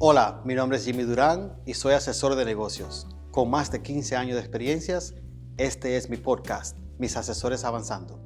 Hola, mi nombre es Jimmy Durán y soy asesor de negocios. Con más de 15 años de experiencias, este es mi podcast, Mis Asesores Avanzando.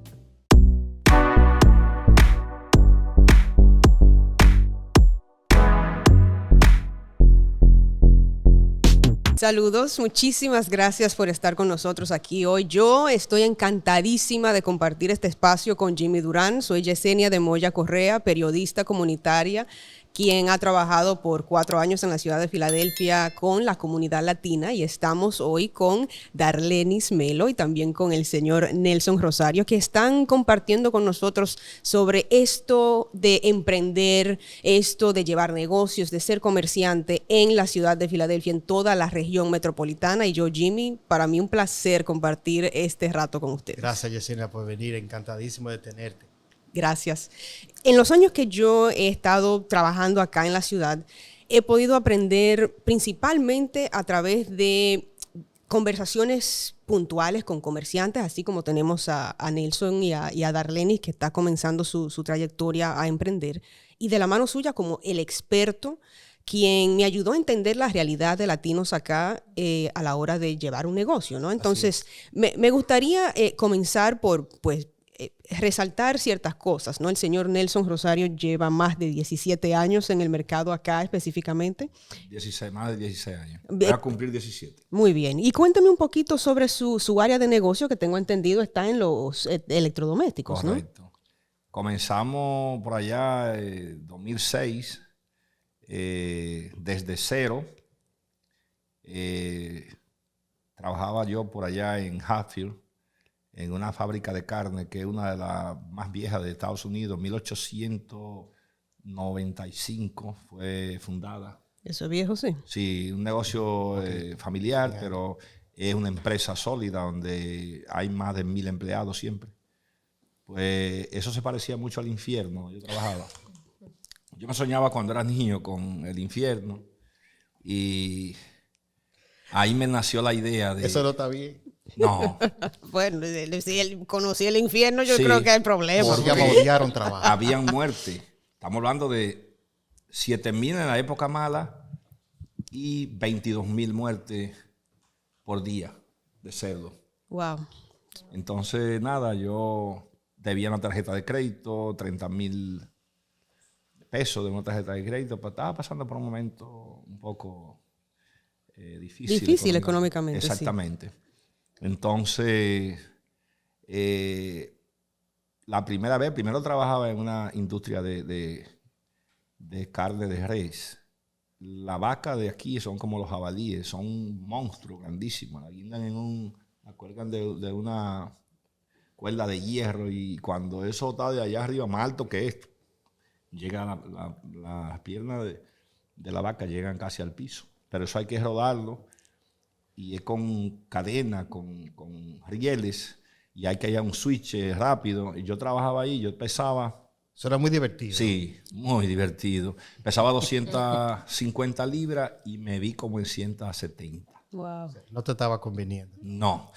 Saludos, muchísimas gracias por estar con nosotros aquí hoy. Yo estoy encantadísima de compartir este espacio con Jimmy Durán. Soy Yesenia de Moya Correa, periodista comunitaria, quien ha trabajado por 4 años en la ciudad de Filadelfia con la comunidad latina, y estamos hoy con Darlenis Melo y también con el señor Nelson Rosario, que están compartiendo con nosotros sobre esto de emprender, esto de llevar negocios, de ser comerciante en la ciudad de Filadelfia, en toda la región metropolitana. Y yo, Jimmy, para mí un placer compartir este rato con ustedes. Gracias, Yesenia, por venir. Encantadísimo de tenerte. Gracias. En los años que yo he estado trabajando acá en la ciudad, he podido aprender principalmente a través de conversaciones puntuales con comerciantes, así como tenemos a Nelson y a Darlenis, que está comenzando su trayectoria a emprender, y de la mano suya como el experto, quien me ayudó a entender la realidad de latinos acá a la hora de llevar un negocio, ¿no? Entonces, me gustaría comenzar por, pues, resaltar ciertas cosas, ¿no? El señor Nelson Rosario lleva más de 17 años en el mercado acá específicamente. 16, más de 16 años. Voy a cumplir 17. Muy bien. Y cuéntame un poquito sobre su área de negocio, que tengo entendido está en los electrodomésticos, ¿no? Correcto. Comenzamos por allá en 2006, desde cero. Trabajaba yo por allá en Hatfield, en una fábrica de carne que es una de las más viejas de Estados Unidos, 1895 fue fundada. Eso es viejo, sí. Sí, un negocio familiar, pero es una empresa sólida donde hay más de 1000 empleados siempre. Pues eso se parecía mucho al infierno. Yo trabajaba. Yo me soñaba cuando era niño con el infierno y ahí me nació la idea de... Eso no está bien. No. Bueno, si él conocía el infierno, yo Sí, creo que hay problemas. Porque me odiaron trabajar. Habían muerte. Estamos hablando de 7000 en la época mala y 22,000 muertes por día de cerdo. Wow. Entonces, nada, yo debía una tarjeta de crédito, 30,000 pesos de una tarjeta de crédito, pero estaba pasando por un momento un poco difícil. Difícil económicamente. Exactamente. Sí. Entonces, la primera vez, primero trabajaba en una industria de carne de res. La vaca de aquí son como los jabalíes, son monstruos grandísimos. La guindan la cuelgan de una cuerda de hierro y cuando eso está de allá arriba, más alto que esto, llega las piernas de la vaca llegan casi al piso. Pero eso hay que rodarlo. Y es con cadena, con rieles, y hay que hallar un switch rápido. Y yo trabajaba ahí, yo pesaba... Eso era muy divertido. Sí, muy divertido. Pesaba 250 libras y me vi como en 170. Wow. No te estaba conveniendo. No.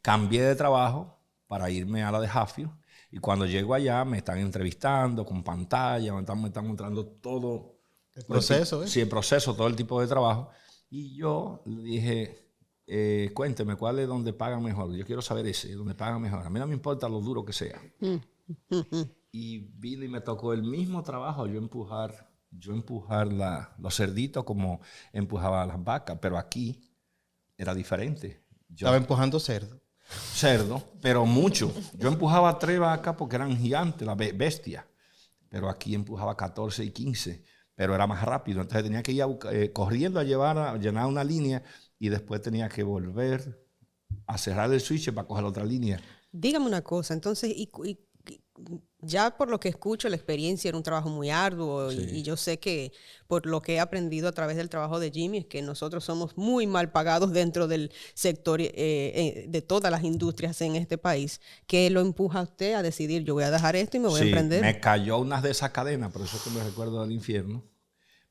Cambié de trabajo para irme a la de Hatfield. Y cuando llego allá me están entrevistando con pantalla, me están mostrando todo. El proceso, Sí, el proceso, todo el tipo de trabajo. Y yo le dije... cuénteme, ¿cuál es donde pagan mejor? Yo quiero saber ese, donde pagan mejor. A mí no me importa lo duro que sea. Y vino y me tocó el mismo trabajo, yo empujar los cerditos como empujaba las vacas, pero aquí era diferente. Yo estaba empujando cerdo. Cerdo, pero mucho. Yo empujaba 3 vacas porque eran gigantes, las bestias, pero aquí empujaba 14 y 15, pero era más rápido. Entonces tenía que ir corriendo a llenar una línea y después tenía que volver a cerrar el switch para coger otra línea. Dígame una cosa, entonces, ya por lo que escucho, la experiencia era un trabajo muy arduo. Sí. Y yo sé que por lo que he aprendido a través del trabajo de Jimmy es que nosotros somos muy mal pagados dentro del sector de todas las industrias en este país. ¿Qué lo empuja a usted a decidir, yo voy a dejar esto y me voy a emprender? Me cayó una de esas cadenas, por eso es que me recuerdo del infierno.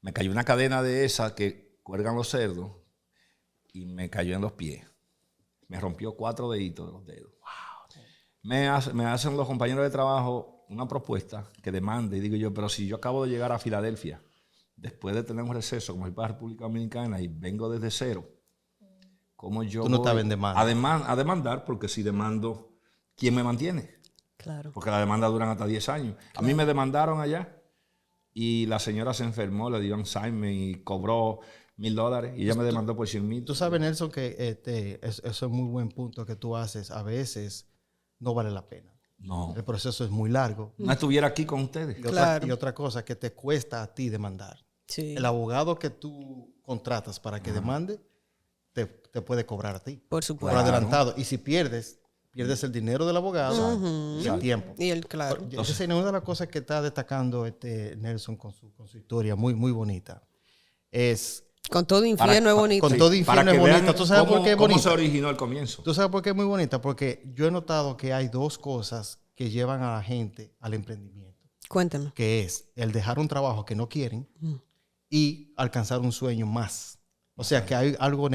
Me cayó una cadena de esas que cuelgan los cerdos y me cayó en los pies. Me rompió 4 deditos de los dedos. Wow. Me hacen los compañeros de trabajo una propuesta que demande. Y digo yo, pero si yo acabo de llegar a Filadelfia después de tener un receso como el para República Dominicana y vengo desde cero, ¿cómo yo Tú no voy estabas en demanda. a demandar? Porque si demando, ¿quién me mantiene? Claro. Porque las demandas duran hasta 10 años. A mí me demandaron allá y la señora se enfermó, le dio Alzheimer y cobró $1,000 y ella me demandó por 100,000. Tú sabes, Nelson, que eso es muy buen punto que tú haces. A veces no vale la pena. No. El proceso es muy largo. No estuviera aquí con ustedes. Claro. Y otra cosa, que te cuesta a ti demandar. Sí. El abogado que tú contratas para que demande, te puede cobrar a ti. Por Por supuesto. adelantado. Y si pierdes el dinero del abogado y el tiempo. Y el claro. Entonces, una de las cosas que está destacando Nelson con su historia muy, muy bonita es... Con todo infierno es bonito. Con todo infierno Para que es vean bonita. ¿Tú sabes por qué es cómo bonita? se originó el comienzo. ¿Tú sabes por qué es muy bonita? Porque yo he notado que hay dos cosas que llevan a la gente al emprendimiento, Cuéntame. que es el dejar un trabajo que no quieren y alcanzar un sueño más. O sea, que hay algo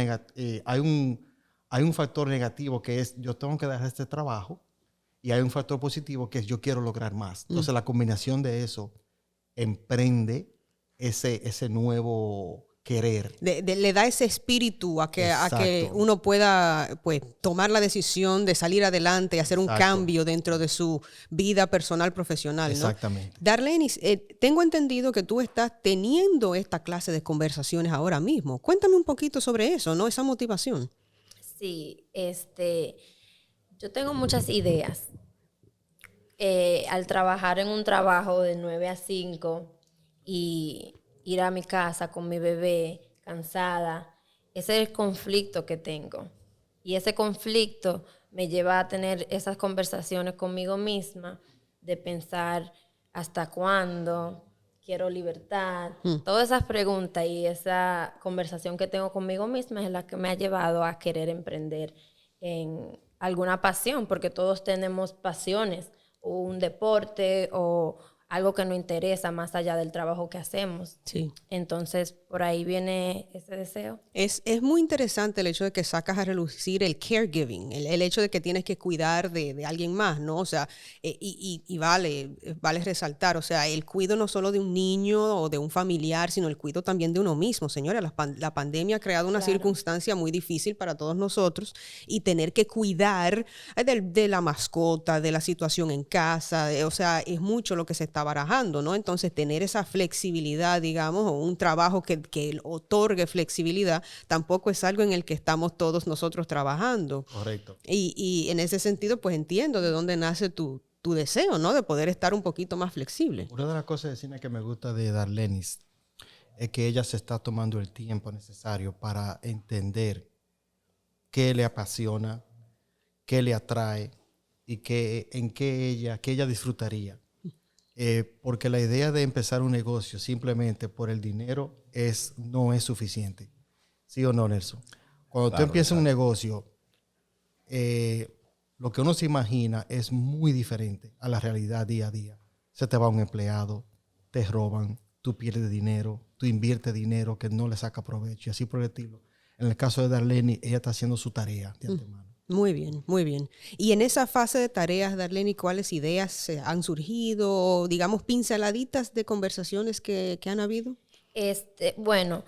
hay un factor negativo que es yo tengo que dejar este trabajo y hay un factor positivo que es yo quiero lograr más. Entonces, la combinación de eso emprende ese nuevo querer. Le da ese espíritu a que Exacto. uno pueda pues tomar la decisión de salir adelante y hacer un Exacto. cambio dentro de su vida personal profesional, ¿no? Exactamente. Darlenis, tengo entendido que tú estás teniendo esta clase de conversaciones ahora mismo. Cuéntame un poquito sobre eso, ¿no? Esa motivación. Sí, yo tengo muchas ideas. Al trabajar en un trabajo de 9 a 5 y ir a mi casa con mi bebé cansada, ese es el conflicto que tengo. Y ese conflicto me lleva a tener esas conversaciones conmigo misma de pensar hasta cuándo quiero libertad. Todas esas preguntas y esa conversación que tengo conmigo misma es la que me ha llevado a querer emprender en alguna pasión, porque todos tenemos pasiones, o un deporte o algo que nos interesa más allá del trabajo que hacemos. Sí. Entonces, por ahí viene ese deseo. Es muy interesante el hecho de que sacas a relucir el caregiving, el hecho de que tienes que cuidar de alguien más, ¿no? O sea, y vale resaltar, o sea, el cuido no solo de un niño o de un familiar, sino el cuido también de uno mismo. Señora, la pandemia ha creado una circunstancia muy difícil para todos nosotros y tener que cuidar de la mascota, de la situación en casa, o sea, es mucho lo que se está barajando, ¿no? Entonces, tener esa flexibilidad, digamos, o un trabajo que otorgue flexibilidad, tampoco es algo en el que estamos todos nosotros trabajando. Correcto. Y en ese sentido, pues entiendo de dónde nace tu deseo, ¿no? De poder estar un poquito más flexible. Una de las cosas de cine que me gusta de Darlenis es que ella se está tomando el tiempo necesario para entender qué le apasiona, qué le atrae y qué ella disfrutaría. Porque la idea de empezar un negocio simplemente por el dinero no es suficiente. ¿Sí o no, Nelson? Cuando tú empiezas un negocio, lo que uno se imagina es muy diferente a la realidad día a día. Se te va un empleado, te roban, tú pierdes dinero, tú inviertes dinero que no le saca provecho y así por el estilo. En el caso de Darlene, ella está haciendo su tarea de antemano. Muy bien, muy bien. Y en esa fase de tareas, Darlene, ¿cuáles ideas han surgido, digamos, pinceladitas de conversaciones que han habido? Bueno,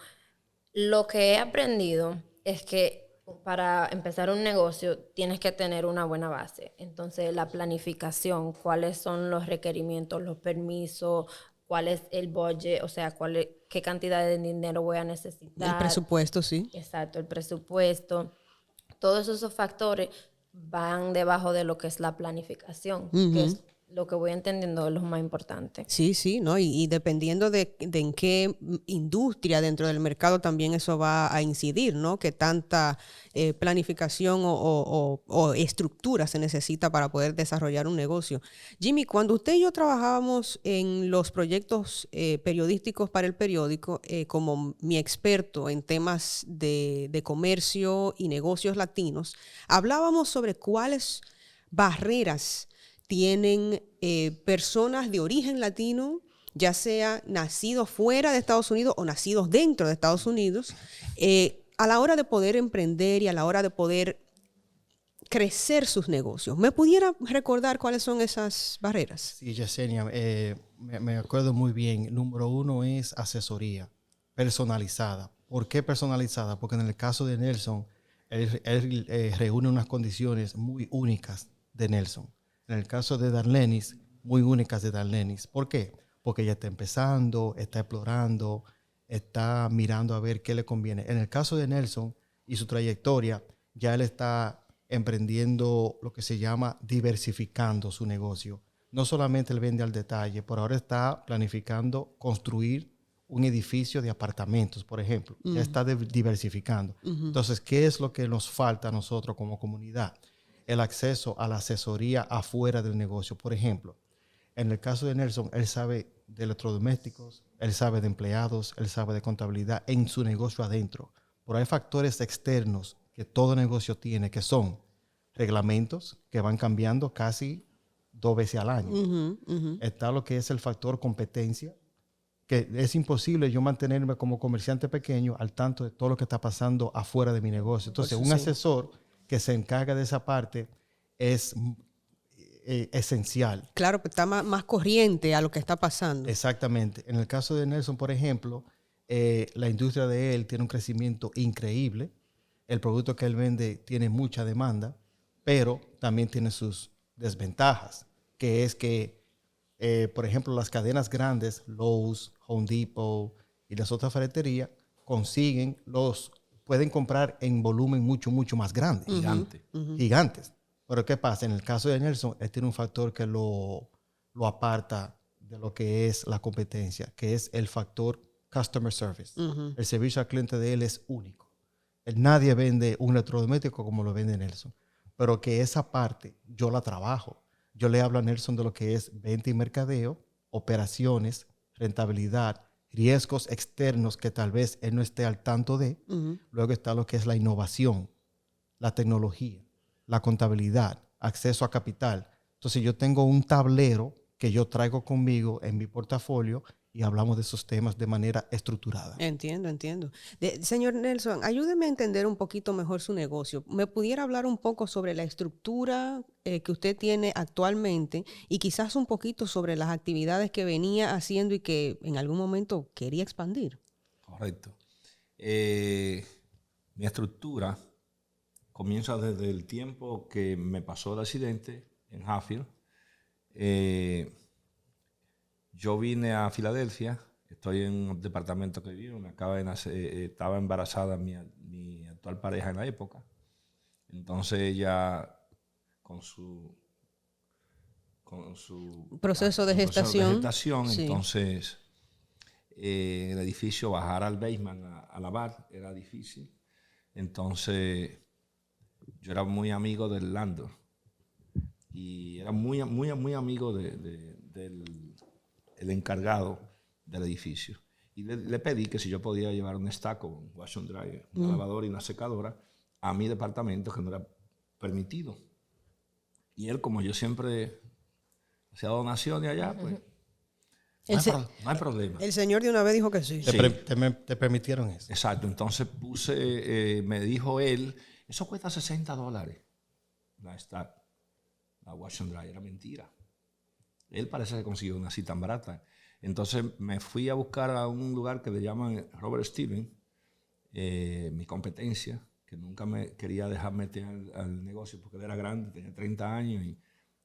lo que he aprendido es que para empezar un negocio tienes que tener una buena base. Entonces, la planificación, cuáles son los requerimientos, los permisos, cuál es el budget, o sea, qué cantidad de dinero voy a necesitar. El presupuesto, sí. Exacto, el presupuesto. Todos esos factores van debajo de lo que es la planificación, que es lo que voy entendiendo es lo más importante. Sí, sí, ¿no? Y dependiendo de en qué industria dentro del mercado también eso va a incidir, ¿no? Que tanta planificación o estructura se necesita para poder desarrollar un negocio. Jimmy, cuando usted y yo trabajábamos en los proyectos periodísticos para el periódico, como mi experto en temas de comercio y negocios latinos, hablábamos sobre cuáles barreras tienen personas de origen latino, ya sea nacidos fuera de Estados Unidos o nacidos dentro de Estados Unidos, a la hora de poder emprender y a la hora de poder crecer sus negocios. ¿Me pudiera recordar cuáles son esas barreras? Sí, Yesenia, me acuerdo muy bien. Número 1 es asesoría personalizada. ¿Por qué personalizada? Porque en el caso de Nelson, él reúne unas condiciones muy únicas de Nelson. En el caso de Darlenis, muy únicas de Darlenis. ¿Por qué? Porque ella está empezando, está explorando, está mirando a ver qué le conviene. En el caso de Nelson y su trayectoria, ya él está emprendiendo lo que se llama diversificando su negocio. No solamente él vende al detalle, por ahora está planificando construir un edificio de apartamentos, por ejemplo. Ya está diversificando. Entonces, ¿qué es lo que nos falta a nosotros como comunidad? El acceso a la asesoría afuera del negocio. Por ejemplo, en el caso de Nelson, él sabe de electrodomésticos, él sabe de empleados, él sabe de contabilidad en su negocio adentro. Pero hay factores externos que todo negocio tiene, que son reglamentos que van cambiando casi 2 veces al año. Está lo que es el factor competencia, que es imposible yo mantenerme como comerciante pequeño al tanto de todo lo que está pasando afuera de mi negocio. Entonces, un asesor que se encarga de esa parte es esencial. Claro, pero está más corriente a lo que está pasando. Exactamente. En el caso de Nelson, por ejemplo, la industria de él tiene un crecimiento increíble. El producto que él vende tiene mucha demanda, pero también tiene sus desventajas, que es que, por ejemplo, las cadenas grandes, Lowe's, Home Depot y las otras ferreterías, pueden comprar en volumen mucho, mucho más grande. Gigantes. Pero ¿qué pasa? En el caso de Nelson, él tiene un factor que lo aparta de lo que es la competencia, que es el factor customer service. El servicio al cliente de él es único. Nadie vende un electrodoméstico como lo vende Nelson. Pero que esa parte yo la trabajo. Yo le hablo a Nelson de lo que es venta y mercadeo, operaciones, rentabilidad, riesgos externos que tal vez él no esté al tanto de. Luego está lo que es la innovación, la tecnología, la contabilidad, acceso a capital. Entonces yo tengo un tablero que yo traigo conmigo en mi portafolio y hablamos de esos temas de manera estructurada. Entiendo. Señor Nelson, ayúdeme a entender un poquito mejor su negocio. ¿Me pudiera hablar un poco sobre la estructura que usted tiene actualmente y quizás un poquito sobre las actividades que venía haciendo y que en algún momento quería expandir? Correcto. Mi estructura comienza desde el tiempo que me pasó el accidente en Hatfield. Yo vine a Filadelfia, estoy en un departamento que vivo, me acaba de nacer, estaba embarazada mi actual pareja en la época. Entonces ella con su proceso de gestación. Sí. Entonces en el edificio bajar al basement a lavar era difícil. Entonces yo era muy amigo del landlord y era muy amigo del encargado del edificio. Y le pedí que si yo podía llevar un estaco, un wash and dryer, una lavadora y una secadora a mi departamento, que no era permitido. Y él, como yo siempre hacía donaciones allá, pues no hay problema. El señor de una vez dijo que sí. ¿Te permitieron eso? Exacto. Entonces me dijo él, eso cuesta $60. La wash and dryer era mentira. Él parece que consiguió una así tan barata. Entonces me fui a buscar a un lugar que le llaman Robert Steven, mi competencia, que nunca me quería dejar meter al negocio porque él era grande, tenía 30 años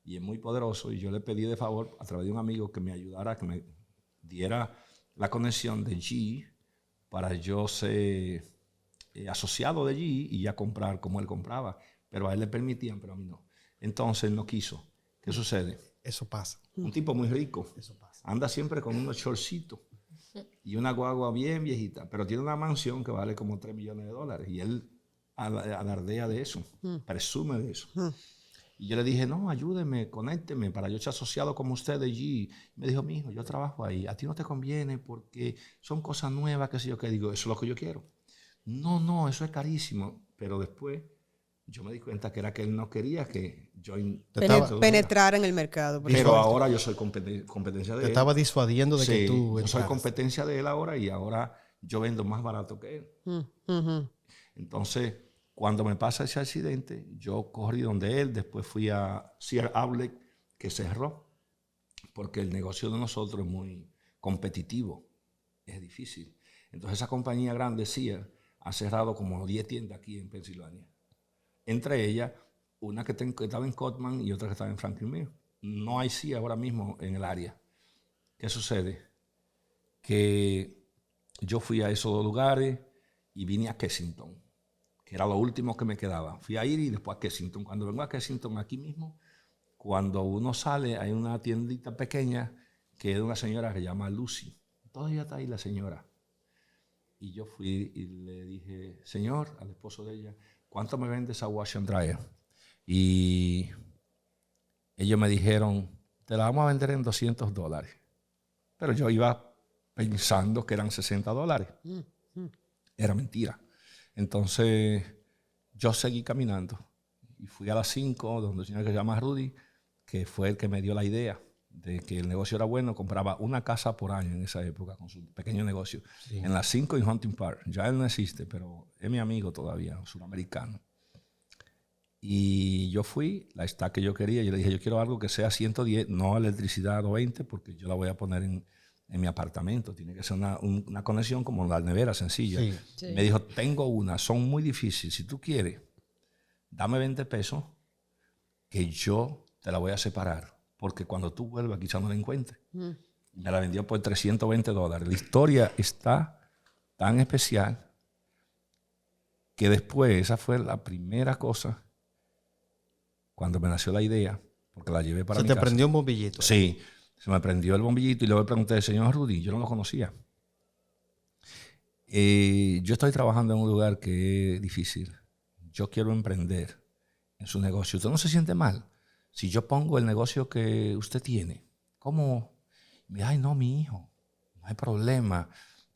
y es muy poderoso. Y yo le pedí de favor a través de un amigo que me ayudara, que me diera la conexión de GE para yo ser asociado de GE y ya comprar como él compraba. Pero a él le permitían, pero a mí no. Entonces él no quiso. ¿Qué sucede? Eso pasa. Un tipo muy rico. Eso pasa. Anda siempre con unos shortcitos y una guagua bien viejita, pero tiene una mansión que vale como $3 millones y él alardea de eso, presume de eso. Y yo le dije, no, ayúdeme, conécteme para yo ser asociado como usted de allí. Me dijo, mijo, yo trabajo ahí, a ti no te conviene porque son cosas nuevas, qué sé yo qué. Digo, eso es lo que yo quiero. No, eso es carísimo. Pero después yo me di cuenta que era que él no quería que yo penetrar en el mercado. Pero ahora yo soy competencia de él. Te estaba disuadiendo de que tú yo soy competencia de él ahora y ahora yo vendo más barato que él. Entonces, cuando me pasa ese accidente, yo corrí donde él, después fui a Sears Outlet, que cerró, porque el negocio de nosotros es muy competitivo, es difícil. Entonces esa compañía grande CIA ha cerrado como 10 tiendas aquí en Pensilvania. Entre ellas, una que estaba en Cotman y otra que estaba en Franklin Mills. No hay CIA ahora mismo en el área. ¿Qué sucede? Que yo fui a esos dos lugares y vine a Kensington, que era lo último que me quedaba. Fui a ir y después a Kensington. Cuando vengo a Kensington, aquí mismo, cuando uno sale, hay una tiendita pequeña que es de una señora que se llama Lucy. Todavía está ahí la señora. Y yo fui y le dije, señor, al esposo de ella, ¿cuánto me vende esa wash and dryer? Y ellos me dijeron, te la vamos a vender en $200. Pero yo iba pensando que eran $60. Era mentira. Entonces, yo seguí caminando y fui a las 5, donde un señor que se llama Rudy, que fue el que me dio la idea de que el negocio era bueno. Compraba una casa por año en esa época con su pequeño negocio. Sí. En las 5 en Hunting Park. Ya él no existe, pero es mi amigo todavía, sudamericano. Y yo fui, la stack que yo quería, yo le dije, yo quiero algo que sea 110, no electricidad 20, porque yo la voy a poner en mi apartamento. Tiene que ser una conexión como la nevera, sencilla. Sí. Sí. Me dijo, tengo una, son muy difíciles. Si tú quieres, dame 20 pesos que yo te la voy a separar. Porque cuando tú vuelvas quizás no la encuentres. Me la vendió por $320. La historia está tan especial que después, esa fue la primera cosa, cuando me nació la idea, porque la llevé para mi casa. ¿Se te prendió un bombillito? Sí, se me prendió el bombillito y luego le pregunté, señor Rudy, yo no lo conocía. Yo estoy trabajando en un lugar que es difícil. Yo quiero emprender en su negocio. ¿Usted no se siente mal si yo pongo el negocio que usted tiene? ¿Cómo? Ay, no, mi hijo, no hay problema.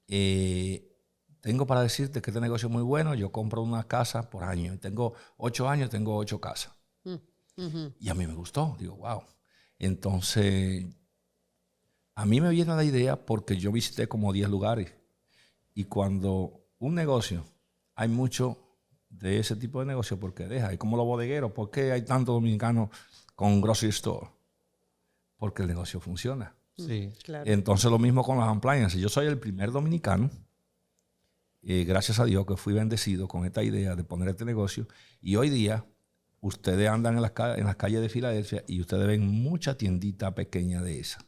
Tengo para decirte que este negocio es muy bueno. Yo compro una casa por año. Tengo 8 años, tengo 8 casas. Y a mí me gustó. Digo, wow. Entonces, a mí me viene la idea porque yo visité como 10 lugares. Y cuando un negocio, hay mucho de ese tipo de negocio porque deja. Es como los bodegueros. ¿Por qué hay tantos dominicanos con grocery store? Porque el negocio funciona. Sí, claro. Entonces lo mismo con las appliances. Yo soy el primer dominicano, gracias a Dios, que fui bendecido con esta idea de poner este negocio. Y hoy día, ustedes andan en las calles de Filadelfia y ustedes ven mucha tiendita pequeña de esa.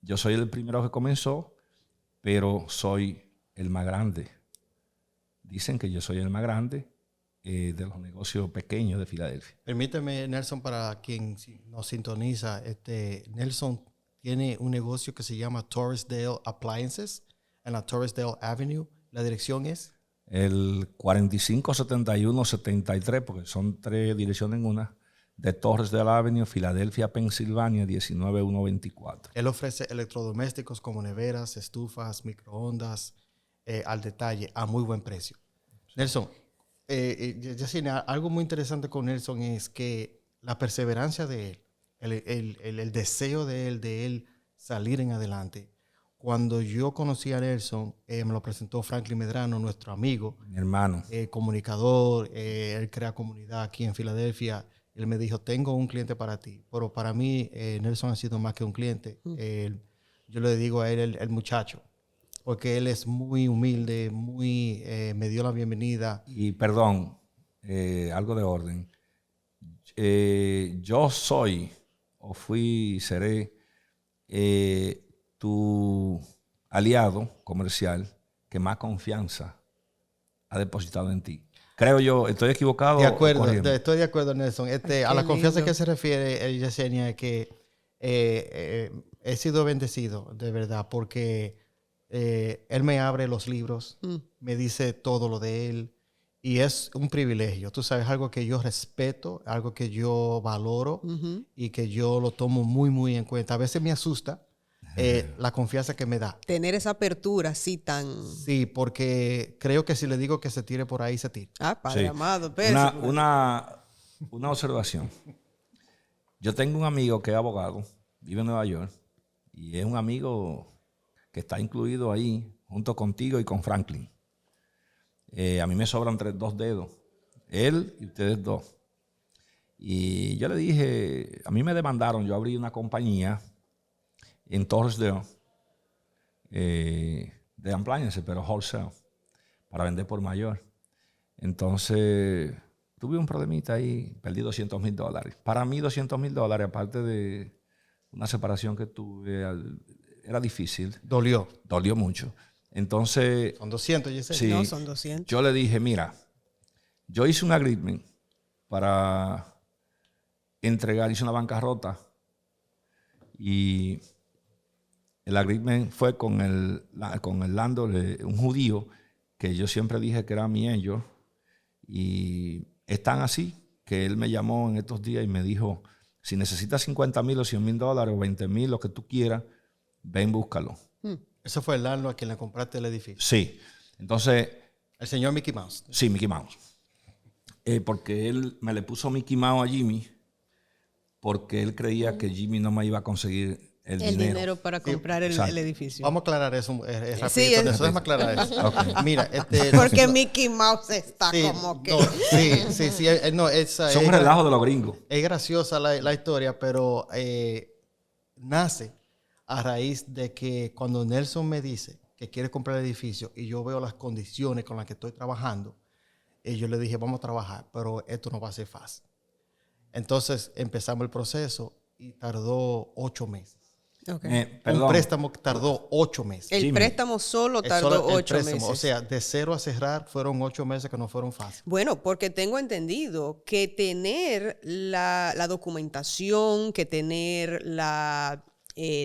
Yo soy el primero que comenzó, pero soy el más grande. Dicen que yo soy el más grande de los negocios pequeños de Filadelfia. Permíteme, Nelson, para quien nos sintoniza, Nelson tiene un negocio que se llama Torresdale Appliances en la Torresdale Avenue. La dirección es el 457173, porque son 3 direcciones en una, de Torresdale Avenue, Filadelfia, Pensilvania, 19124. Él ofrece electrodomésticos como neveras, estufas, microondas, al detalle, a muy buen precio. Sí. Nelson, Yesenia, algo muy interesante con Nelson es que la perseverancia de él, el deseo de él salir en adelante. Cuando yo conocí a Nelson, me lo presentó Franklin Medrano, nuestro amigo. Mi hermano. Comunicador, él crea comunidad aquí en Filadelfia. Él me dijo, tengo un cliente para ti. Pero para mí, Nelson ha sido más que un cliente. Yo le digo a él el muchacho. Porque él es muy humilde, me dio la bienvenida. Y perdón, algo de orden. Yo soy, o fui y seré, tu aliado comercial que más confianza ha depositado en ti. Creo yo, ¿estoy equivocado? De acuerdo, estoy de acuerdo, Nelson. A la confianza que se refiere, Yesenia, es que he sido bendecido, de verdad, porque él me abre los libros, me dice todo lo de él, y es un privilegio. Tú sabes, algo que yo respeto, algo que yo valoro y que yo lo tomo muy, muy en cuenta. A veces me asusta la confianza que me da. Tener esa apertura así tan... Sí, porque creo que si le digo que se tire por ahí, se tira. Ah, Padre amado. Una observación. Yo tengo un amigo que es abogado, vive en Nueva York, y es un amigo que está incluido ahí junto contigo y con Franklin. A mí me sobran 2 dedos. Él y ustedes 2. Y yo le dije, a mí me demandaron, yo abrí una compañía en Torresdale, de appliances, pero wholesale, para vender por mayor. Entonces, tuve un problemita ahí, perdí $200,000. Para mí, $200,000, aparte de una separación que tuve, era difícil. Dolió. Dolió mucho. Entonces, Son 200, yo sé. sí, No, son 200. yo le dije, mira, yo hice un agreement para entregar, hice una bancarrota y el agreement fue con el landlord, un judío, que yo siempre dije que era mi angel, y es tan así que él me llamó en estos días y me dijo, si necesitas $50,000 o $100,000 o $20,000, lo que tú quieras, ven, búscalo. Eso fue el landlord a quien le compraste el edificio. Sí. Entonces, El señor Mickey Mouse. sí, Mickey Mouse. Porque él me le puso Mickey Mouse a Jimmy porque él creía que Jimmy no me iba a conseguir el dinero. para comprar exacto. el edificio. Vamos a aclarar eso rapidito. Sí, Déjame aclarar eso. Ok. Mira, Porque Mickey Mouse está sí, como que... no, sí. No, esa Son un relajo de los gringos. Es graciosa la historia, pero nace a raíz de que cuando Nelson me dice que quiere comprar el edificio y yo veo las condiciones con las que estoy trabajando, yo le dije, vamos a trabajar, pero esto no va a ser fácil. Entonces empezamos el proceso y tardó 8 meses. Ok. Perdón. Un préstamo que tardó 8 meses. El Jimmy, préstamo solo Es tardó solo el 8 préstamo. meses. O sea, de cero a cerrar fueron 8 meses que no fueron fáciles. Bueno, porque tengo entendido que tener la documentación, que tener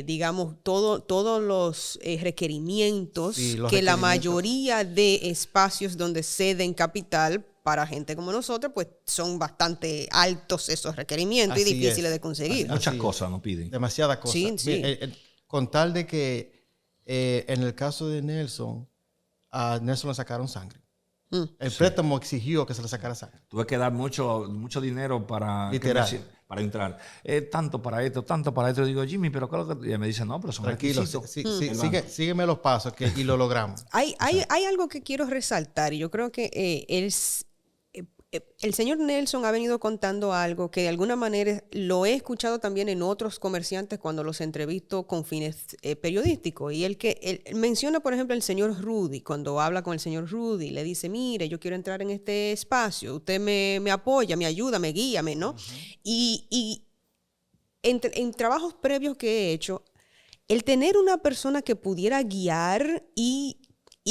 digamos, todos los requerimientos Sí, los que la requerimientos. mayoría de espacios donde ceden capital para gente como nosotros, pues son bastante altos esos requerimientos y Así difíciles es. de conseguir. Así Muchas es. cosas nos piden. Demasiadas cosas. Sí, sí. Mira, con tal de que en el caso de Nelson, a Nelson le sacaron sangre. El préstamo exigió que se le sacara sangre. Tuve que dar mucho dinero para, Literal. para entrar. Tanto para esto, tanto para esto. Yo digo, Jimmy, pero ¿qué es lo que...? Y él me dice, no, pero son Tranquilo, requisitos. sígueme los pasos y lo logramos. Hay algo que quiero resaltar y yo creo que el señor Nelson ha venido contando algo que de alguna manera lo he escuchado también en otros comerciantes cuando los entrevisto con fines periodísticos. Y él menciona, por ejemplo, el señor Rudy, cuando habla con el señor Rudy, le dice, mire, yo quiero entrar en este espacio, usted me apoya, me ayuda, me guía, ¿no? Uh-huh. Y en trabajos previos que he hecho, el tener una persona que pudiera guiar y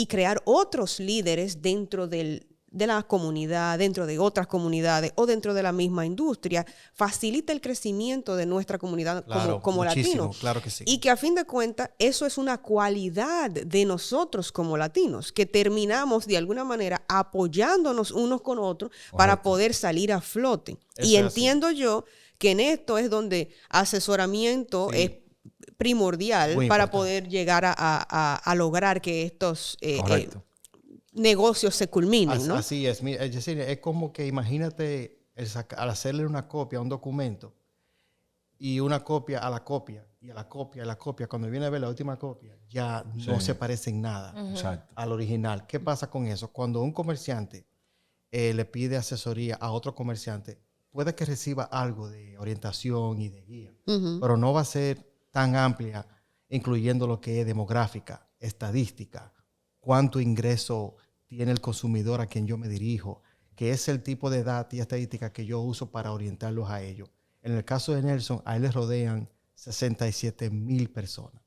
crear otros líderes dentro de la comunidad, dentro de otras comunidades o dentro de la misma industria, facilita el crecimiento de nuestra comunidad como latinos. Claro que sí. Y que a fin de cuentas, eso es una cualidad de nosotros como latinos, que terminamos de alguna manera apoyándonos unos con otros. Correcto. Para poder salir a flote. Eso y entiendo así. Yo que en esto es donde asesoramiento es primordial para poder llegar a lograr que estos negocios se culminen, ¿no? Así es. Mira, Yesenia, es como que imagínate al hacerle una copia a un documento y una copia a la copia y a la copia a la copia, cuando viene a ver la última copia ya no se parece en nada al original. ¿Qué pasa con eso? Cuando un comerciante le pide asesoría a otro comerciante, puede que reciba algo de orientación y de guía, pero no va a ser tan amplia, incluyendo lo que es demográfica, estadística, cuánto ingreso tiene el consumidor a quien yo me dirijo, que es el tipo de data y estadística que yo uso para orientarlos a ellos. En el caso de Nelson, a él le rodean 67,000 personas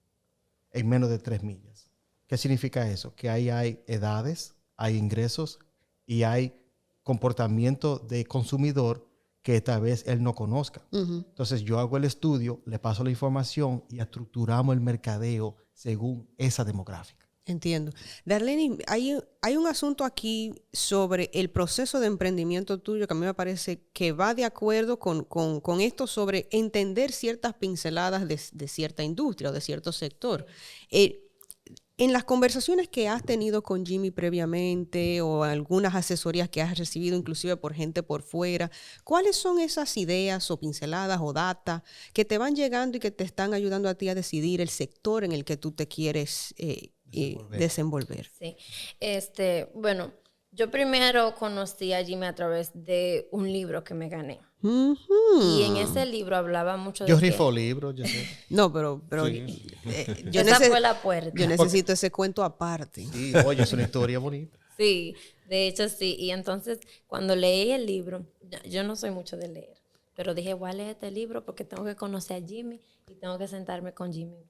en menos de 3 millas. ¿Qué significa eso? Que ahí hay edades, hay ingresos y hay comportamiento de consumidor que tal vez él no conozca. Entonces yo hago el estudio, le paso la información y estructuramos el mercadeo según esa demográfica. Entiendo. Darlene, hay un asunto aquí sobre el proceso de emprendimiento tuyo que a mí me parece que va de acuerdo con esto sobre entender ciertas pinceladas de cierta industria o de cierto sector. En las conversaciones que has tenido con Jimmy previamente o algunas asesorías que has recibido inclusive por gente por fuera, ¿cuáles son esas ideas o pinceladas o data que te van llegando y que te están ayudando a ti a decidir el sector en el que tú te quieres desenvolver? Sí. Bueno, Yo primero conocí a Jimmy a través de un libro que me gané. Ujú. Y en ese libro hablaba mucho de Yo que- rifo libros, yo sé. No, pero yo, Esa fue la puerta. yo necesito ese cuento aparte. Sí, oye, es una historia bonita. Sí, de hecho sí. Y entonces, cuando leí el libro, yo no soy mucho de leer, pero dije, voy a leer este libro porque tengo que conocer a Jimmy y tengo que sentarme con Jimmy.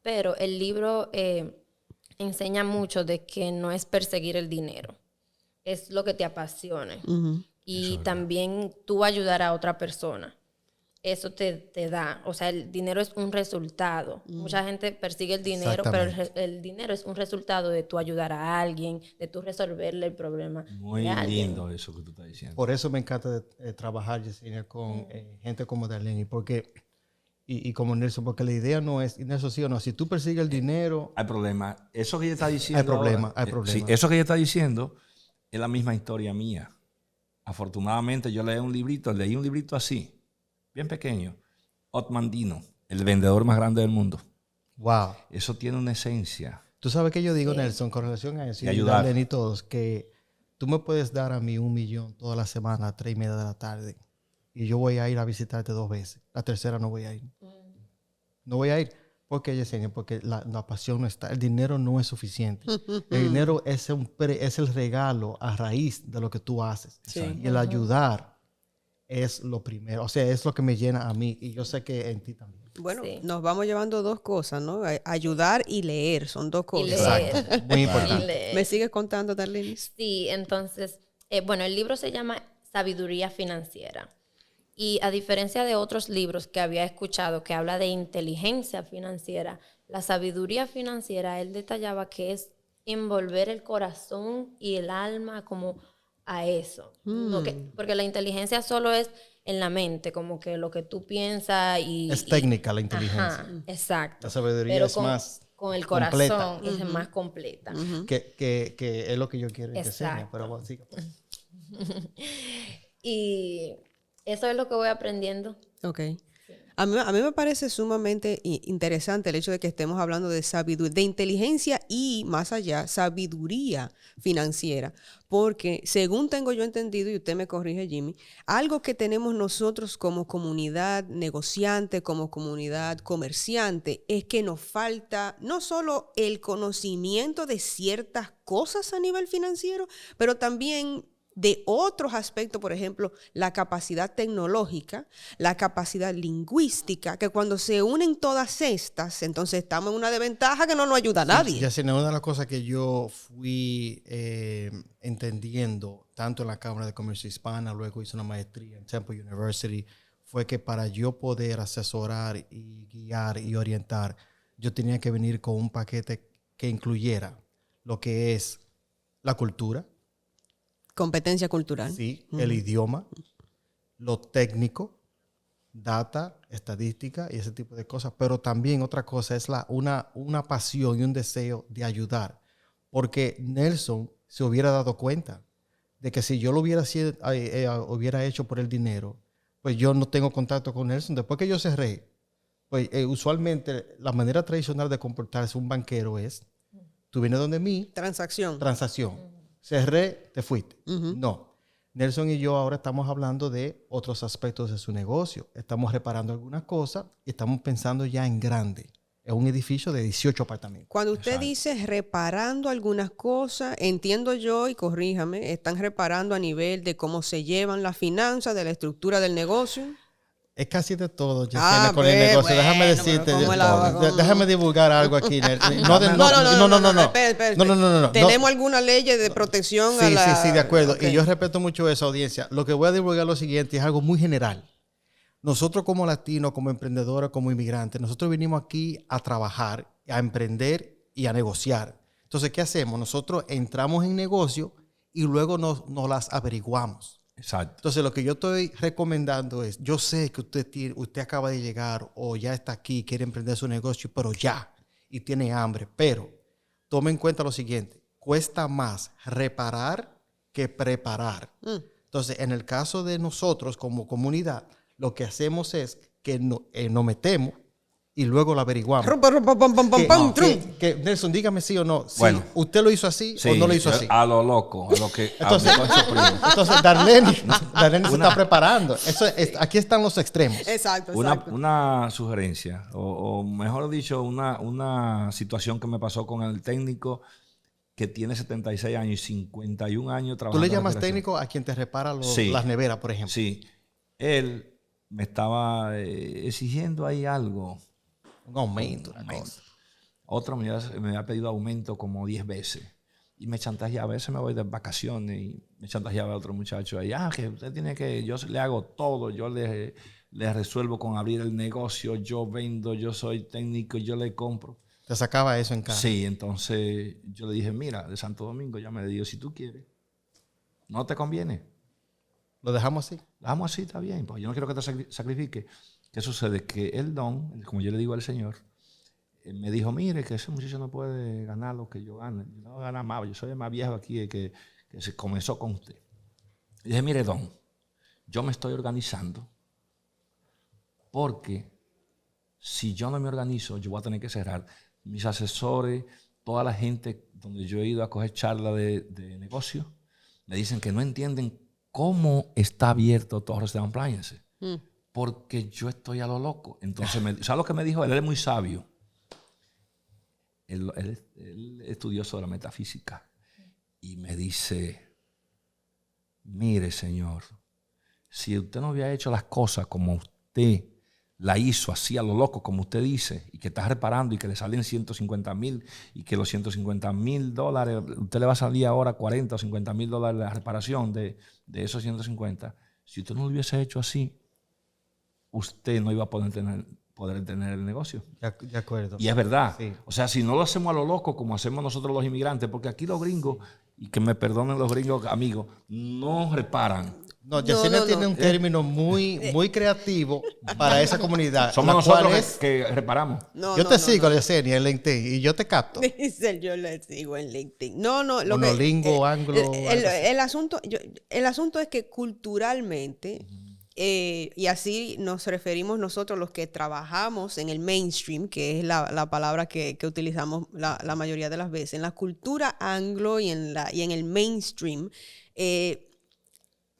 Pero el libro enseña mucho de que no es perseguir el dinero, es lo que te apasione. Ujú. Y también tú ayudar a otra persona. Eso te da, o sea, el dinero es un resultado. Mucha gente persigue el dinero, pero el dinero es un resultado de tú ayudar a alguien, de tú resolverle el problema. Muy de alguien. lindo eso que tú estás diciendo. Por eso me encanta trabajar, Yesenia, con gente como Darlene, porque, y como Nelson, porque la idea no es, y Nelson sí o no, si tú persigues el dinero, Hay problema. Eso que ella está diciendo. Hay problema, ahora, hay problema. sí, eso que ella está diciendo es la misma historia mía. Afortunadamente, yo leí un librito así, bien pequeño. Otmandino, el vendedor más grande del mundo. wow. Eso tiene una esencia. Tú sabes que yo digo, Nelson, con relación a eso, Y ayudar. Darlene y todos, que tú me puedes dar a mí 1 millón toda la semana a 3:30 de la tarde, y yo voy a ir a visitarte 2 veces. La tercera no voy a ir. No voy a ir. ¿Por qué, Yesenia? Porque la pasión no está. El dinero no es suficiente. El dinero es el regalo a raíz de lo que tú haces. Sí. Y el ayudar es lo primero. O sea, es lo que me llena a mí. Y yo sé que en ti también. Bueno, Sí. nos vamos llevando 2 cosas, ¿no? Ayudar y leer, son 2 Y cosas. leer. Exacto. Muy Y importante. leer. ¿Me sigues contando, Darlene? Sí, entonces, bueno, el libro se llama Sabiduría Financiera. Y a diferencia de otros libros que había escuchado que habla de inteligencia financiera, la sabiduría financiera, él detallaba que es envolver el corazón y el alma como a eso. Porque la inteligencia solo es en la mente, como que lo que tú piensas y... Es técnica la inteligencia. Ajá, exacto. La sabiduría Pero es con, más con el completa. corazón es más completa. Que es lo que yo quiero que Yesenia. Exacto. Pero bueno, siga, pues. Y eso es lo que voy aprendiendo. Ok. A mí me parece sumamente interesante el hecho de que estemos hablando de sabiduría, de inteligencia y, más allá, sabiduría financiera. Porque, según tengo yo entendido, y usted me corrige, Jimmy, algo que tenemos nosotros como comunidad negociante, como comunidad comerciante, es que nos falta no solo el conocimiento de ciertas cosas a nivel financiero, pero también de otros aspectos, por ejemplo, la capacidad tecnológica, la capacidad lingüística, que cuando se unen todas estas, entonces estamos en una desventaja que no nos ayuda a nadie. Yesenia, una de las cosas que yo fui entendiendo, tanto en la Cámara de Comercio Hispana, luego hice una maestría en Temple University, fue que para yo poder asesorar y guiar y orientar, yo tenía que venir con un paquete que incluyera lo que es la cultura, Competencia cultural. sí, el idioma, lo técnico, data, estadística y ese tipo de cosas. Pero también otra cosa es una pasión y un deseo de ayudar. Porque Nelson se hubiera dado cuenta de que si yo lo hubiera hecho por el dinero, pues yo no tengo contacto con Nelson. Después que yo cerré, pues usualmente la manera tradicional de comportarse un banquero es, tú vienes donde mí, Transacción. transacción. Cerré, te fuiste. No. Nelson y yo ahora estamos hablando de otros aspectos de su negocio. Estamos reparando algunas cosas y estamos pensando ya en grande. Es un edificio de 18 apartamentos. Cuando usted Exacto. dice reparando algunas cosas, entiendo yo, y corríjame, están reparando a nivel de cómo se llevan las finanzas, de la estructura del negocio. Es casi de todo, Yesenia, con el ve, negocio. Déjame bueno, decirte, pero ¿cómo la- déjame divulgar algo aquí. No. Espera. No. Tenemos alguna ley de protección a Sí, la... sí, de acuerdo. Ok. Y yo respeto mucho esa audiencia. Lo que voy a divulgar es lo siguiente, es algo muy general. Nosotros como latinos, como emprendedores, como inmigrantes, nosotros vinimos aquí a trabajar, a emprender y a negociar. Entonces, ¿qué hacemos? Nosotros entramos en negocio y luego nos las averiguamos. Exacto. Entonces, lo que yo estoy recomendando es, yo sé que usted acaba de llegar o ya está aquí, quiere emprender su negocio, pero ya, y tiene hambre. Pero tome en cuenta lo siguiente, cuesta más reparar que preparar. Entonces, en el caso de nosotros como comunidad, lo que hacemos es que nos metemos y luego lo averiguamos. Que, Nelson, dígame sí o no. Si Bueno. ¿usted lo hizo así Sí, o no lo hizo así? A lo loco, a lo que Entonces, a mi concho primo. entonces Darlene se está preparando. Aquí están los extremos. Exacto, Una, exacto. una sugerencia, o mejor dicho, una situación que me pasó con el técnico que tiene 76 años y 51 años ¿Tú trabajando. le en llamas refrigeración. técnico a quien te repara Sí. las neveras, por ejemplo? Sí. Él me estaba exigiendo ahí algo. Un aumento, una Aumento. cosa. Otro me había pedido aumento como 10 veces. Y me chantajeaba. A veces me voy de vacaciones y me chantajeaba a otro muchacho ahí. Que usted tiene que... Yo le hago todo. Yo le resuelvo con abrir el negocio. Yo vendo. Yo soy técnico. Yo le compro. Te sacaba eso en casa. Sí, entonces yo le dije, mira, de Santo Domingo ya me dijo, si tú quieres, no te conviene. ¿Lo dejamos así? Lo dejamos así, está bien, porque yo no quiero que te sacrifique. ¿Qué sucede? Que el don, como yo le digo al Señor, me dijo, mire, que ese muchacho no puede ganar lo que yo gano. Yo no voy a ganar más, yo soy el más viejo aquí que se comenzó con usted. Y dije, mire, don, yo me estoy organizando porque si yo no me organizo, yo voy a tener que cerrar. Mis asesores, toda la gente donde yo he ido a coger charlas de negocio, me dicen que no entienden cómo está abierto Torres de Appliances. Porque yo estoy a lo loco. Entonces, ¿sabes lo que me dijo? Él es muy sabio. Él estudió sobre la metafísica. Y me dice, mire, señor, si usted no había hecho las cosas como usted la hizo así a lo loco, como usted dice, y que está reparando y que le salen 150,000 y que los 150,000 dólares, usted le va a salir ahora 40 o 50,000 dólares la reparación de esos 150. Si usted no lo hubiese hecho así, usted no iba a poder tener el negocio. De acuerdo. Y es verdad. Sí. O sea, si no lo hacemos a lo loco como hacemos nosotros los inmigrantes, porque aquí los gringos, y que me perdonen los gringos amigos, no reparan. No, Yesenia no. tiene un término muy creativo para esa comunidad. Somos la cual nosotros que reparamos. yo te sigo, Yesenia, en LinkedIn y yo te capto. Dice, yo le sigo en LinkedIn. No. Monolingo, anglo. El asunto es que culturalmente, y así nos referimos nosotros los que trabajamos en el mainstream, que es la palabra que utilizamos la mayoría de las veces, en la cultura anglo y en el mainstream,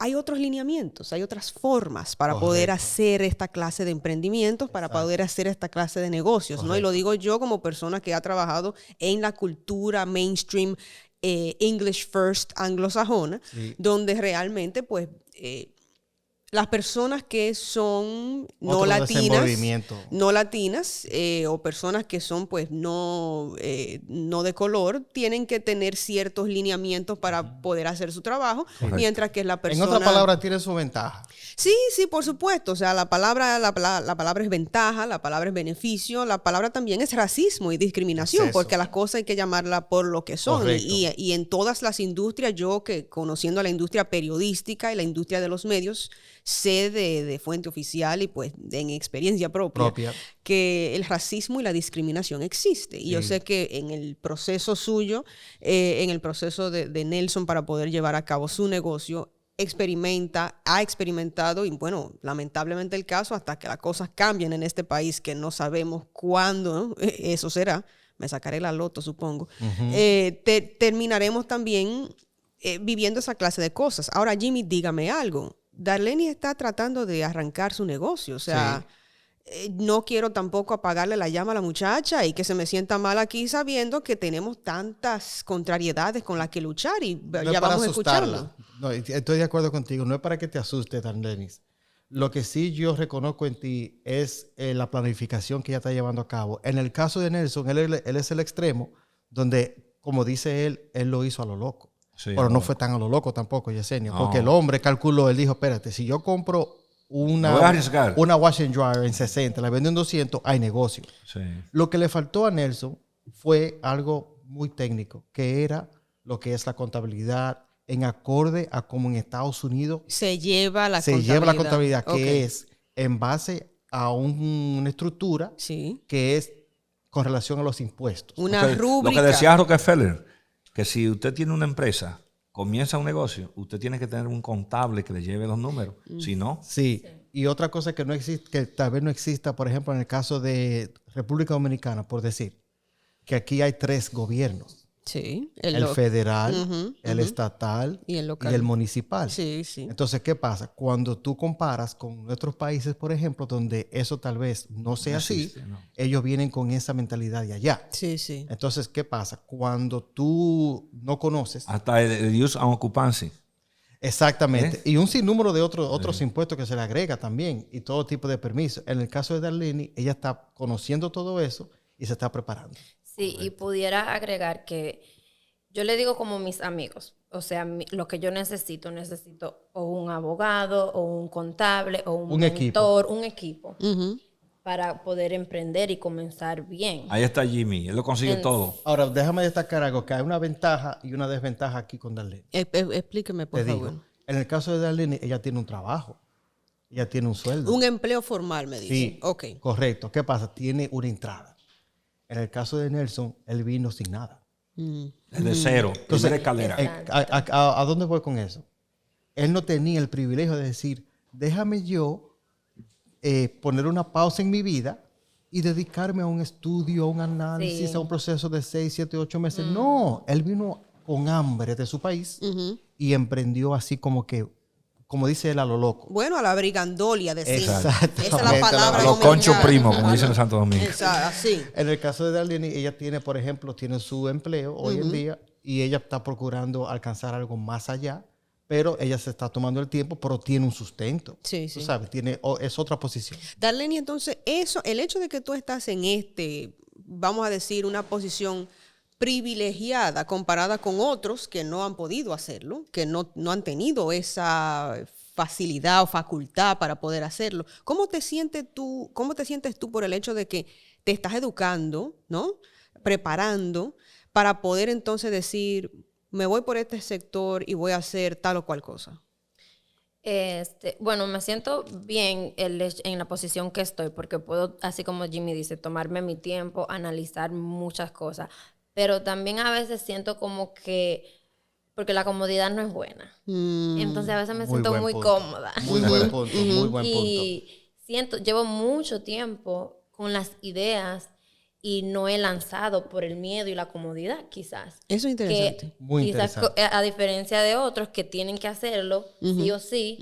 hay otros lineamientos, hay otras formas para poder hacer esta clase de emprendimientos, para poder hacer esta clase de negocios, ¿no? Y lo digo yo como persona que ha trabajado en la cultura mainstream English first anglosajona, donde realmente, pues, las personas que son no latinas o personas que son pues no de color tienen que tener ciertos lineamientos para poder hacer su trabajo. Correcto. Mientras que la persona... En otras palabras, tiene su ventaja. Sí, por supuesto. O sea, la palabra es ventaja, la palabra es beneficio, la palabra también es racismo y discriminación, porque las cosas hay que llamarlas por lo que son. Y en todas las industrias, yo que conociendo la industria periodística y la industria de los medios, sé de fuente oficial y pues en experiencia propia que el racismo y la discriminación existe. Y yo sé que en el proceso suyo, en el proceso de Nelson para poder llevar a cabo su negocio, ha experimentado, y bueno, lamentablemente el caso, hasta que las cosas cambien en este país, que no sabemos cuándo eso será, me sacaré la loto, supongo, terminaremos también viviendo esa clase de cosas. Ahora, Jimmy, dígame algo. Darlene está tratando de arrancar su negocio, o sea, no quiero tampoco apagarle la llama a la muchacha y que se me sienta mal aquí sabiendo que tenemos tantas contrariedades con las que luchar y ya vamos a escucharlo. No, estoy de acuerdo contigo, no es para que te asustes, Darlene. Lo que sí yo reconozco en ti es la planificación que ella está llevando a cabo. En el caso de Nelson, él es el extremo donde, como dice él lo hizo a lo loco. Sí, pero no fue tan a lo loco tampoco, Yesenia, porque el hombre calculó, él dijo, espérate, si yo compro una wash and dryer en 60, la vendo en 200, hay negocio. Sí. Lo que le faltó a Nelson fue algo muy técnico, que era lo que es la contabilidad en acorde a como en Estados Unidos se lleva la contabilidad, que es en base a una estructura que es con relación a los impuestos. Una rúbrica. Lo que decía Rockefeller, que si usted tiene una empresa, comienza un negocio, usted tiene que tener un contable que le lleve los números. Si no... Sí. Y otra cosa que no existe, que tal vez no exista, por ejemplo, en el caso de República Dominicana, por decir, que aquí hay 3 gobiernos. Sí. El federal, Ujú, el ujú. estatal Y el local. y el municipal. Sí, sí. Entonces, ¿qué pasa? Cuando tú comparas con nuestros países, por ejemplo, donde eso tal vez no sea así, existe, ¿no? ellos vienen con esa mentalidad de allá. Sí, sí. Entonces, ¿qué pasa? Cuando tú no conoces Hasta el use and occupancy. exactamente, y un sinnúmero de otros impuestos que se le agrega también y todo tipo de permisos. En el caso de Darlene, ella está conociendo todo eso y se está preparando. Sí, y pudiera agregar que yo le digo como mis amigos, o sea, lo que yo necesito o un abogado, o un contable, o un mentor, un equipo, para poder emprender y comenzar bien. Ahí está Jimmy, él lo consigue todo. Ahora, déjame destacar algo, que hay una ventaja y una desventaja aquí con Darlene. Explíqueme, por Te favor. digo, en el caso de Darlene, ella tiene un trabajo, ella tiene un sueldo. Un empleo formal, me dice. Sí, Ok. correcto. ¿Qué pasa? Tiene una entrada. En el caso de Nelson, él vino sin nada. Desde cero, primera escalera. ¿A dónde voy con eso? Él no tenía el privilegio de decir, déjame yo poner una pausa en mi vida y dedicarme a un estudio, a un análisis, Sí. a un proceso de 6, 7, 8 meses. No, él vino con hambre de su país y emprendió así como que, como dice él, a lo loco. Bueno, a la brigandolia, decimos. Exactamente. Esa es la palabra A los dominicana. conchos primos, como dicen en Santo Domingo. Exacto, así. En el caso de Darlene, ella tiene, por ejemplo, tiene su empleo hoy en día y ella está procurando alcanzar algo más allá, pero ella se está tomando el tiempo, pero tiene un sustento. Sí, Tú sí. sabes, es otra posición. Darlene, entonces, el hecho de que tú estás en vamos a decir, una posición privilegiada comparada con otros que no han podido hacerlo, que no han tenido esa facilidad o facultad para poder hacerlo. ¿Cómo te sientes tú por el hecho de que te estás educando, ¿no? Preparando para poder entonces decir, me voy por este sector y voy a hacer tal o cual cosa? Bueno, me siento bien en la posición que estoy, porque puedo, así como Jimmy dice, tomarme mi tiempo, analizar muchas cosas. Pero también a veces siento como que, porque la comodidad no es buena. Entonces a veces me siento buen muy punto. cómoda. Muy buen punto, muy buen punto. Y llevo mucho tiempo con las ideas y no he lanzado por el miedo y la comodidad, quizás. Eso es interesante. Muy Quizás interesante. a diferencia de otros que tienen que hacerlo, sí o sí,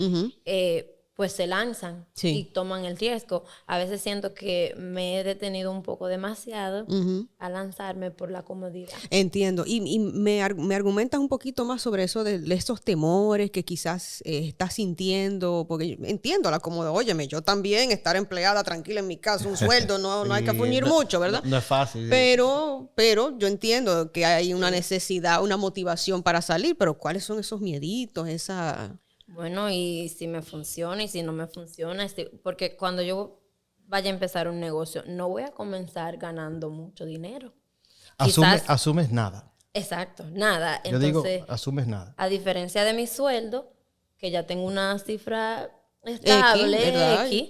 pues se lanzan Sí. y toman el riesgo. A veces siento que me he detenido un poco demasiado a lanzarme por la comodidad. Entiendo. Y me argumentas un poquito más sobre eso de estos temores que quizás estás sintiendo, porque entiendo la comodidad. Óyeme, yo también estar empleada tranquila en mi casa, un sueldo, no hay que Sí, fuñir mucho, ¿verdad? No es fácil. Pero yo entiendo que hay una necesidad, una motivación para salir, pero ¿cuáles son esos mieditos, esa... Bueno, y si me funciona y si no me funciona, porque cuando yo vaya a empezar un negocio, no voy a comenzar ganando mucho dinero. Asumes nada. Exacto, nada. Yo digo, Entonces, asumes nada. a diferencia de mi sueldo, que ya tengo una cifra estable, ¿verdad? X,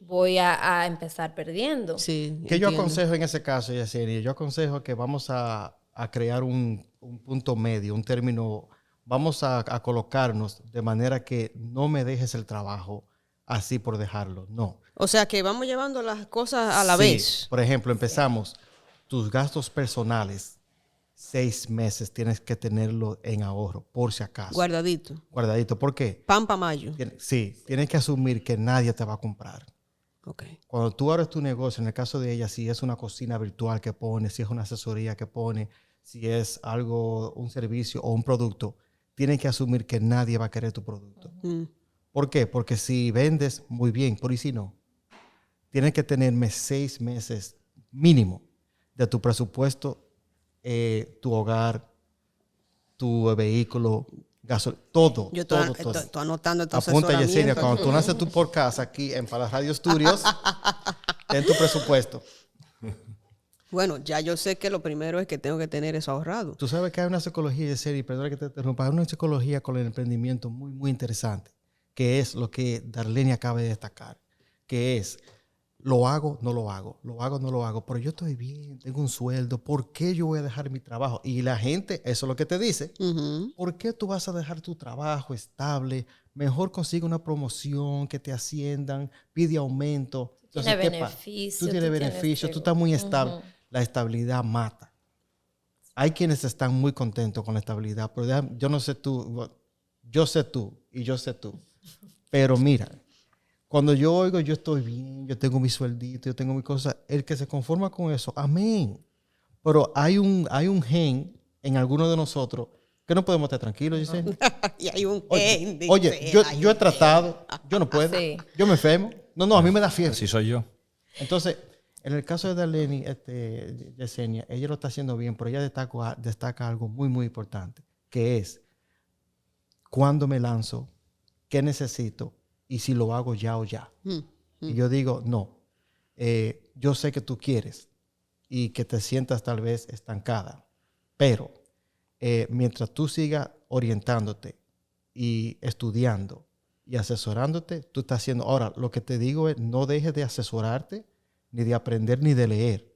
voy a empezar perdiendo. Sí, ¿Qué yo entiendo. aconsejo en ese caso, Yesenia? Yo aconsejo que vamos a crear un punto medio, un término. Vamos a colocarnos de manera que no me dejes el trabajo así por dejarlo. No. O sea, que vamos llevando las cosas a la Sí. vez. Por ejemplo, empezamos. Tus gastos personales, 6 meses tienes que tenerlo en ahorro, por si acaso. Guardadito. Guardadito. ¿Por qué? Pampa mayo. Sí, tienes que asumir que nadie te va a comprar. Ok. Cuando tú abres tu negocio, en el caso de ella, si es una cocina virtual que pone, si es una asesoría que pone, si es algo, un servicio o un producto, tienes que asumir que nadie va a querer tu producto. ¿Por qué? Porque si vendes, muy bien, pero ¿y si no? Tienes que tenerme 6 meses mínimo de tu presupuesto, tu hogar, tu vehículo, gasolina, todo. Yo todo. estoy anotando estos Apunta, Yesenia, asesoramientos. cuando tú naces tu podcast aquí en Pala Radio Studios, ten tu presupuesto. Bueno, ya yo sé que lo primero es que tengo que tener eso ahorrado. Tú sabes que hay una psicología, Yesenia, perdona que te interrumpa, hay una psicología con el emprendimiento muy, muy interesante, que es lo que Darlene acaba de destacar, que es lo hago, no lo hago, lo hago, no lo hago, pero yo estoy bien, tengo un sueldo, ¿por qué yo voy a dejar mi trabajo? Y la gente, eso es lo que te dice, ¿por qué tú vas a dejar tu trabajo estable? Mejor consigue una promoción, que te asciendan, pide aumento. Entonces, Tiene ¿qué pasa? beneficio. Tú tienes beneficio, tú estás muy estable. La estabilidad mata. Hay quienes están muy contentos con la estabilidad, pero yo no sé tú, yo sé tú y yo sé tú. Pero mira, cuando yo oigo, yo estoy bien, yo tengo mi sueldito, yo tengo mi cosa, el que se conforma con eso, amén. Pero hay un gen en algunos de nosotros que no podemos estar tranquilos, Yesenia. Y hay un Oye, yo he tratado, yo no puedo, Sí. yo me enfermo. No, a mí me da fiebre. Así soy yo. Entonces, en el caso de Darlene, Yesenia, ella lo está haciendo bien, pero ella destaca algo muy, muy importante, que es cuándo me lanzo, qué necesito y si lo hago ya o ya. Y yo digo, no, yo sé que tú quieres y que te sientas tal vez estancada, pero mientras tú sigas orientándote y estudiando y asesorándote, tú estás haciendo. Ahora, lo que te digo es, no dejes de asesorarte, ni de aprender, ni de leer,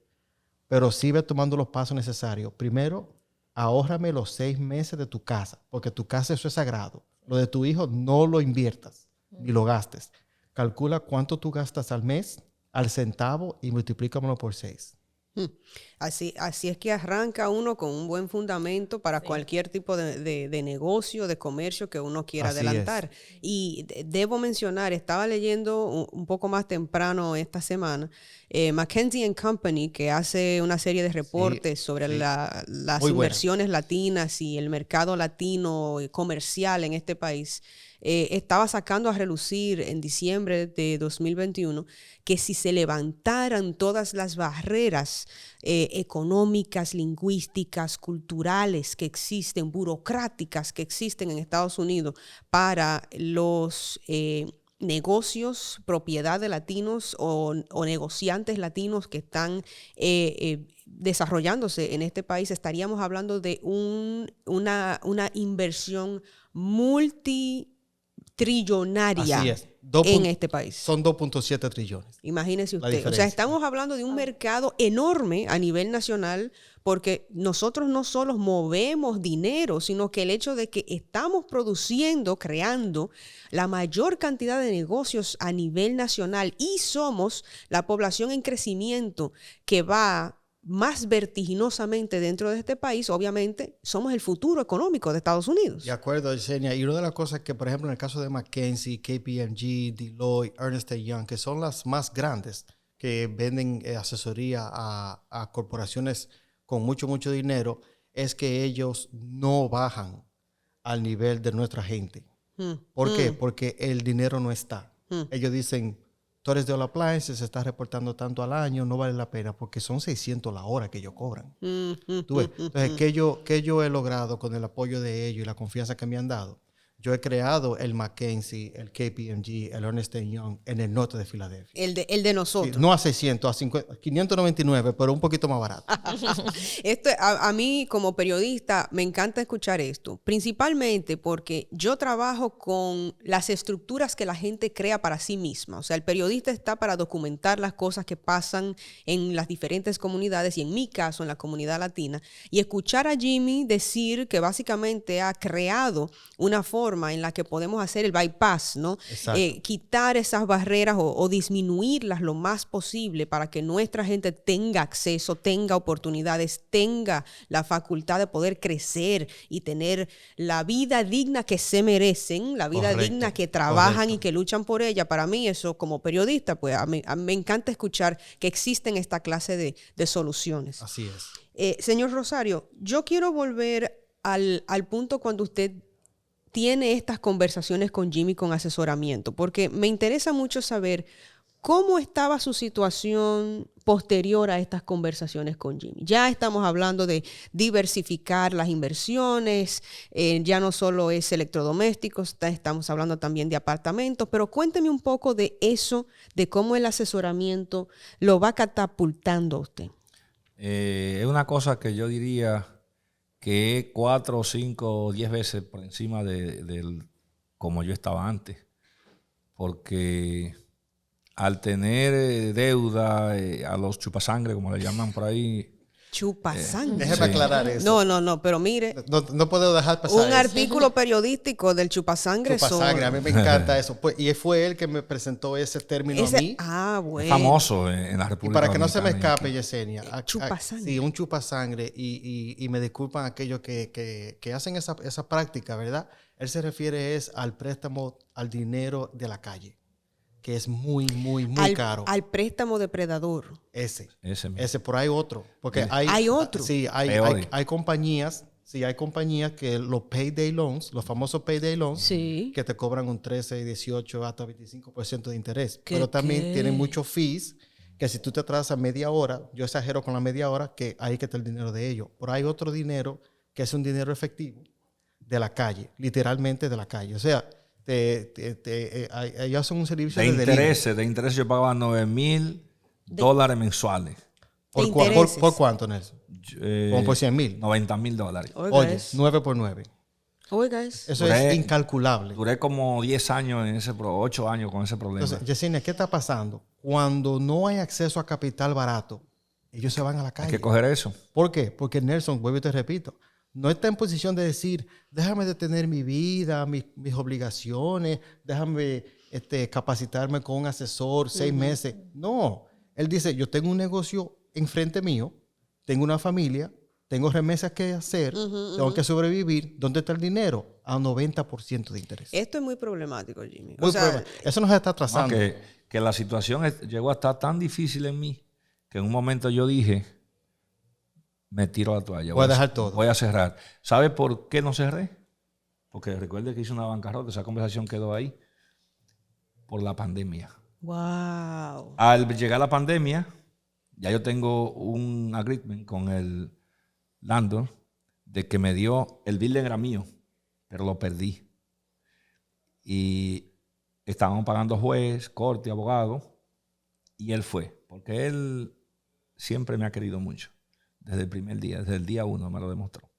pero sí ve tomando los pasos necesarios. Primero, ahórrame los 6 meses de tu casa, porque tu casa eso es sagrado. Lo de tu hijo no lo inviertas, ni lo gastes. Calcula cuánto tú gastas al mes, al centavo, y multiplícamelo por 6. Así es que arranca uno con un buen fundamento para cualquier tipo de negocio, de comercio que uno quiera Así adelantar. Y debo mencionar, estaba leyendo un poco más temprano esta semana, McKinsey & Company, que hace una serie de reportes sobre las Muy buena. inversiones latinas y el mercado latino comercial en este país. Estaba sacando a relucir en diciembre de 2021 que si se levantaran todas las barreras económicas, lingüísticas, culturales que existen, burocráticas que existen en Estados Unidos para los negocios, propiedad de latinos o negociantes latinos que están desarrollándose en este país, estaríamos hablando de una inversión multitrillonaria Así es. en este país. Son 2.7 trillones. Imagínese La usted. O sea, diferencia. estamos hablando de un mercado enorme a nivel nacional porque nosotros no solo movemos dinero, sino que el hecho de que estamos produciendo, creando la mayor cantidad de negocios a nivel nacional y somos la población en crecimiento que va más vertiginosamente dentro de este país, obviamente somos el futuro económico de Estados Unidos. De acuerdo, Yesenia. Y una de las cosas que, por ejemplo, en el caso de McKinsey, KPMG, Deloitte, Ernst Young, que son las más grandes que venden asesoría a corporaciones con mucho, mucho dinero, es que ellos no bajan al nivel de nuestra gente. ¿Por qué? Porque el dinero no está. Ellos dicen, tú eres de All Appliances, se está reportando tanto al año, no vale la pena porque son 600 la hora que ellos cobran. ¿Tú ves? Entonces, ¿qué yo he logrado con el apoyo de ellos y la confianza que me han dado? Yo he creado el McKinsey, el KPMG, el Ernst Young en el norte de Filadelfia. El de nosotros. Sí, no a 600, a 599, pero un poquito más barato. A mí como periodista me encanta escuchar esto, principalmente porque yo trabajo con las estructuras que la gente crea para sí misma. O sea, el periodista está para documentar las cosas que pasan en las diferentes comunidades y en mi caso en la comunidad latina. Y escuchar a Jimmy decir que básicamente ha creado una forma en la que podemos hacer el bypass, ¿no? Quitar esas barreras o disminuirlas lo más posible para que nuestra gente tenga acceso, tenga oportunidades, tenga la facultad de poder crecer y tener la vida digna que se merecen, la vida digna que trabajan y que luchan por ella. Para mí eso como periodista, pues a mí me encanta escuchar que existen esta clase de soluciones. Así es. Señor Rosario, yo quiero volver al punto cuando usted tiene estas conversaciones con Jimmy con asesoramiento, porque me interesa mucho saber cómo estaba su situación posterior a estas conversaciones con Jimmy. Ya estamos hablando de diversificar las inversiones, ya no solo es electrodomésticos, estamos hablando también de apartamentos, pero cuénteme un poco de eso, de cómo el asesoramiento lo va catapultando a usted. Es una cosa que yo diría que es 4, 5 o 10 veces por encima de como yo estaba antes. Porque al tener deuda a los chupasangre, como le llaman por ahí, Chupa sangre. Déjeme aclarar eso. No, pero mire, No puedo dejar pasar un eso. artículo periodístico del chupasangre. Chupasangre, a mí me encanta eso. Pues, y fue él que me presentó ese término a mí. Bueno. es famoso en la Y República para que no se me Dominicana. escape, Yesenia. Chupasangre. Sí, un chupasangre. Y me disculpan aquellos que hacen esa práctica, ¿verdad? Él se refiere al préstamo, al dinero de la calle, que es muy caro. Al préstamo depredador. Ese Ese. por ahí otro. Porque ¿Hay otro? Sí, Peor. hay compañías. Sí, hay compañías que los payday loans, los famosos payday loans, Sí. que te cobran un 13, 18, hasta 25% de interés. ¿Qué, Pero también qué? tienen muchos fees, que si tú te atrasas media hora, yo exagero con la media hora, que ahí que está el dinero de ellos. Pero hay otro dinero que es un dinero efectivo de la calle, literalmente de la calle. O sea, ellos hacen un servicio De delivery. intereses yo pagaba $9,000 mensuales. ¿Por, De por, intereses. por cuánto, Nelson? Como por 100,000. $90,000. Oye, 9 por 9. Oiga eso. Eso Duré- es incalculable. Duré como 10 años 8 años con ese problema. Entonces, Yesenia, ¿qué está pasando? Cuando no hay acceso a capital barato, ellos se van a la Hay calle. que coger eso. ¿Por qué? Porque Nelson, vuelvo y te repito, no está en posición de decir, déjame detener mi vida, mis obligaciones, déjame capacitarme con un asesor 6 meses. No, él dice, yo tengo un negocio enfrente mío, tengo una familia, tengo remesas que hacer, tengo que sobrevivir. ¿Dónde está el dinero? A 90% de interés. Esto es muy problemático, Jimmy. Muy O sea, problema. Eso nos está No, atrasando. que la situación llegó a estar tan difícil en mí que en un momento yo dije, me tiro la toalla. Voy a dejar todo. Voy a cerrar. ¿Sabe por qué no cerré? Porque recuerde que hice una bancarrota. Esa conversación quedó ahí por la pandemia. wow. Al llegar la pandemia, ya yo tengo un agreement con el landlord de que me dio, el building era mío, pero lo perdí. Y estábamos pagando juez, corte, abogado, y él fue, porque él siempre me ha querido mucho, desde el primer día, desde el día 1 me lo demostró.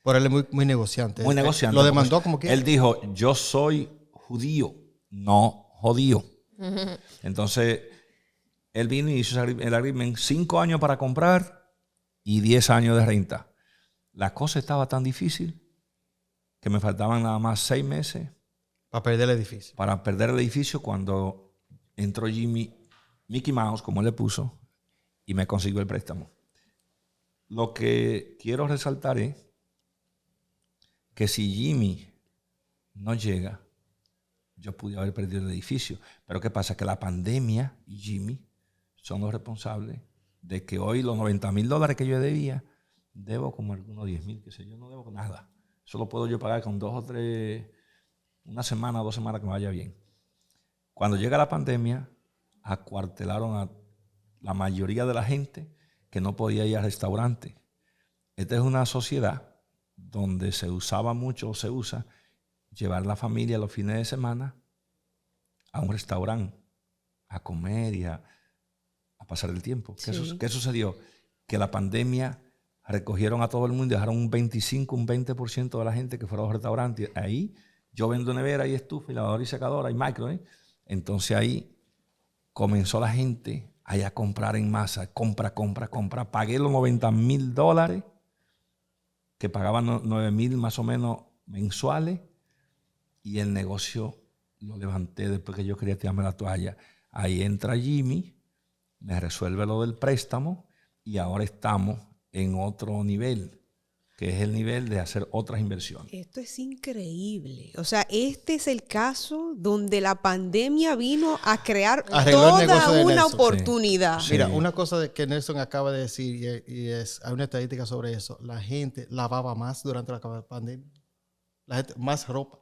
Por él es muy negociante. Muy negociante. Lo demandó como quiera. Él dijo, yo soy judío, no jodío. Entonces, él vino y hizo el agreement 5 años para comprar y 10 años de renta. La cosa estaba tan difícil que me faltaban nada más 6 meses Para perder el edificio. para perder el edificio cuando entró Mickey Mouse, como él le puso, y me consiguió el préstamo. Lo que quiero resaltar es que si Jimmy no llega, yo pude haber perdido el edificio. Pero ¿qué pasa? Que la pandemia y Jimmy son los responsables de que hoy los $90,000 que yo debía, debo como algunos 10,000, que sé yo, no debo nada. Eso lo puedo yo pagar con 2 o 3, una semana, 2 semanas que me vaya bien. Cuando llega la pandemia, acuartelaron a la mayoría de la gente que no podía ir al restaurante. Esta es una sociedad donde se usaba mucho o se usa llevar la familia los fines de semana a un restaurante a comer y a pasar el tiempo. Sí. ¿Qué sucedió? Que la pandemia recogieron a todo el mundo y dejaron un 25, un 20% de la gente que fuera a los restaurantes. Ahí yo vendo nevera y estufa y lavadora y secadora y micro. Entonces ahí comenzó la gente a comprar en masa. Compra. Pagué los $90,000 que pagaban 9,000 más o menos mensuales y el negocio lo levanté después que yo quería tirarme la toalla. Ahí entra Jimmy, me resuelve lo del préstamo y ahora estamos en otro nivel, que es el nivel de hacer otras inversiones. Esto es increíble. O sea, este es el caso donde la pandemia vino a crear Arregló el negocio toda de una Nelson. oportunidad. Sí. Mira, una cosa que Nelson acaba de decir, hay una estadística sobre eso. La gente lavaba más durante la pandemia. La gente, más ropa.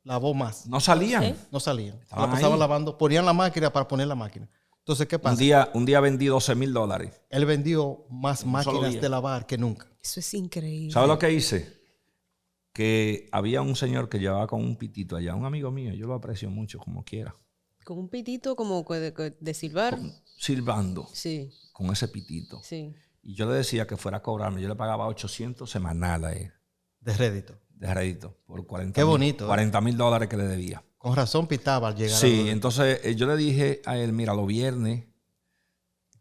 Lavó más. No salían. Sí. No salían. Estaban La pasaban ahí. lavando. Ponían la máquina para poner la máquina. Entonces, ¿qué pasa? Un día vendí $12,000. Él vendió más Un solo máquinas día. de lavar que nunca. Eso es increíble. ¿Sabes lo que hice? Que había un señor que llevaba con un pitito allá, un amigo mío, yo lo aprecio mucho como quiera, Con un pitito como de silbar. silbando Sí, con ese pitito. sí. Y yo le decía que fuera a cobrarme, yo le pagaba 800 semanal a él, De rédito. de rédito, por 40 Qué bonito, ¿eh? $40,000 que le debía. Con razón pitaba al llegar. Sí, entonces yo le dije a él, mira, los viernes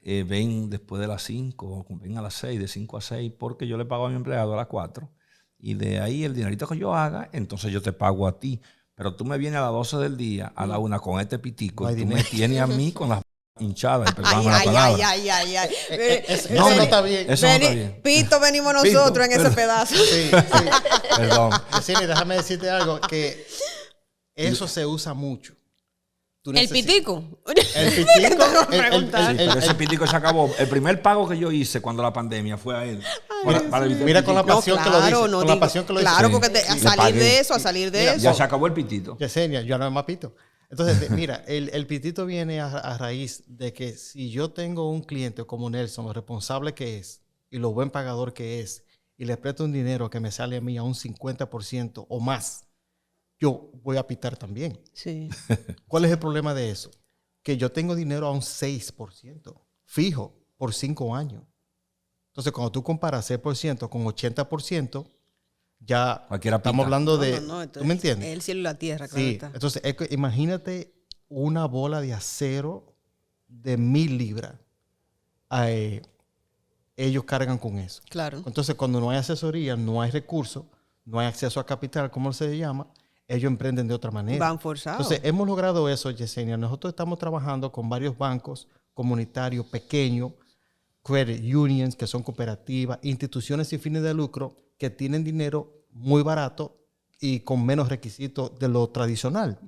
ven después de las 5, ven a las 6, de 5 a 6, porque yo le pago a mi empleado a las 4. Y de ahí el dinerito que yo haga, entonces yo te pago a ti. Pero tú me vienes a las 12 del día, a la 1 con este pitico, No hay y tú dinero. me tienes a mí con las hinchadas, Ay, perdóname la ay, palabra. ay, ay, ay. Eso no está bien. Eso no está bien. Pito, venimos Pito, nosotros en ese pero- pedazo. Sí, sí. Perdón. Yesenia, déjame decirte algo, que eso se usa mucho. Tú El necesitas- pitico. El pitico. preguntar. Sí, pero ese pitico se acabó. El primer pago que yo hice cuando la pandemia fue a él. Para evitar Mira el con la pitico. pasión que lo dice. Con la pasión que lo dice. Claro, Sí. porque a Le salir pagué. de eso, a salir de Mira, eso. Ya se acabó el pitito. Yesenia, yo no me mapito. Entonces, mira, el pitito viene a raíz de que si yo tengo un cliente como Nelson, lo responsable que es y lo buen pagador que es, y le presto un dinero que me sale a mí a un 50% o más, yo voy a pitar también. Sí. ¿Cuál es el problema de eso? Que yo tengo dinero a un 6% fijo por 5 años. Entonces, cuando tú comparas 6% con 80%, ya Cualquiera pita. estamos hablando de... Entonces, ¿Tú me entiendes? El cielo y la tierra, claro Sí, está. entonces es que imagínate una bola de acero de 1000 libras. Ellos cargan con eso. Claro. Entonces, cuando no hay asesoría, no hay recursos, no hay acceso a capital, como se llama, ellos emprenden de otra manera. Van forzados. Entonces, hemos logrado eso, Yesenia. Nosotros estamos trabajando con varios bancos comunitarios pequeños, credit unions, que son cooperativas, instituciones sin fines de lucro, que tienen dinero muy barato y con menos requisitos de lo tradicional.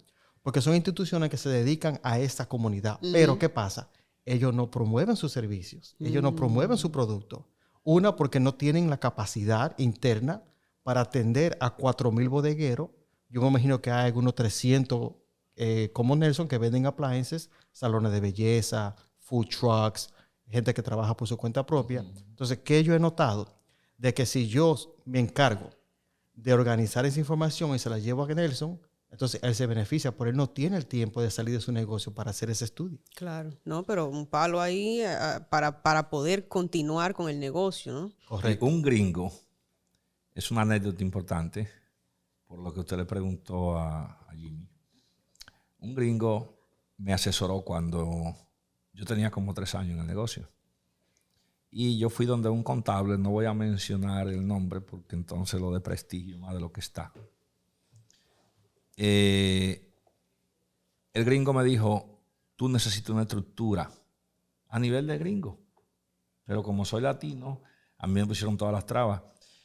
Porque son instituciones que se dedican a esta comunidad. Pero, ¿qué pasa? Ellos no promueven sus servicios. Ellos no promueven su producto. Una, porque no tienen la capacidad interna para atender a 4,000 bodegueros. Yo me imagino que hay algunos 300 como Nelson que venden appliances, salones de belleza, food trucks, gente que trabaja por su cuenta propia. Entonces, ¿qué yo he notado? De que si yo me encargo de organizar esa información y se la llevo a Nelson, entonces él se beneficia, pero él no tiene el tiempo de salir de su negocio para hacer ese estudio. Claro, no, pero un palo ahí para poder continuar con el negocio, ¿no? Correcto. Un gringo, es una anécdota importante, por lo que usted le preguntó a Jimmy. Un gringo me asesoró cuando yo tenía como 3 años en el negocio. Y yo fui donde un contable, no voy a mencionar el nombre porque entonces lo de prestigio más de lo que está. El gringo me dijo, tú necesitas una estructura a nivel de gringo. Pero como soy latino, a mí me pusieron todas las trabas.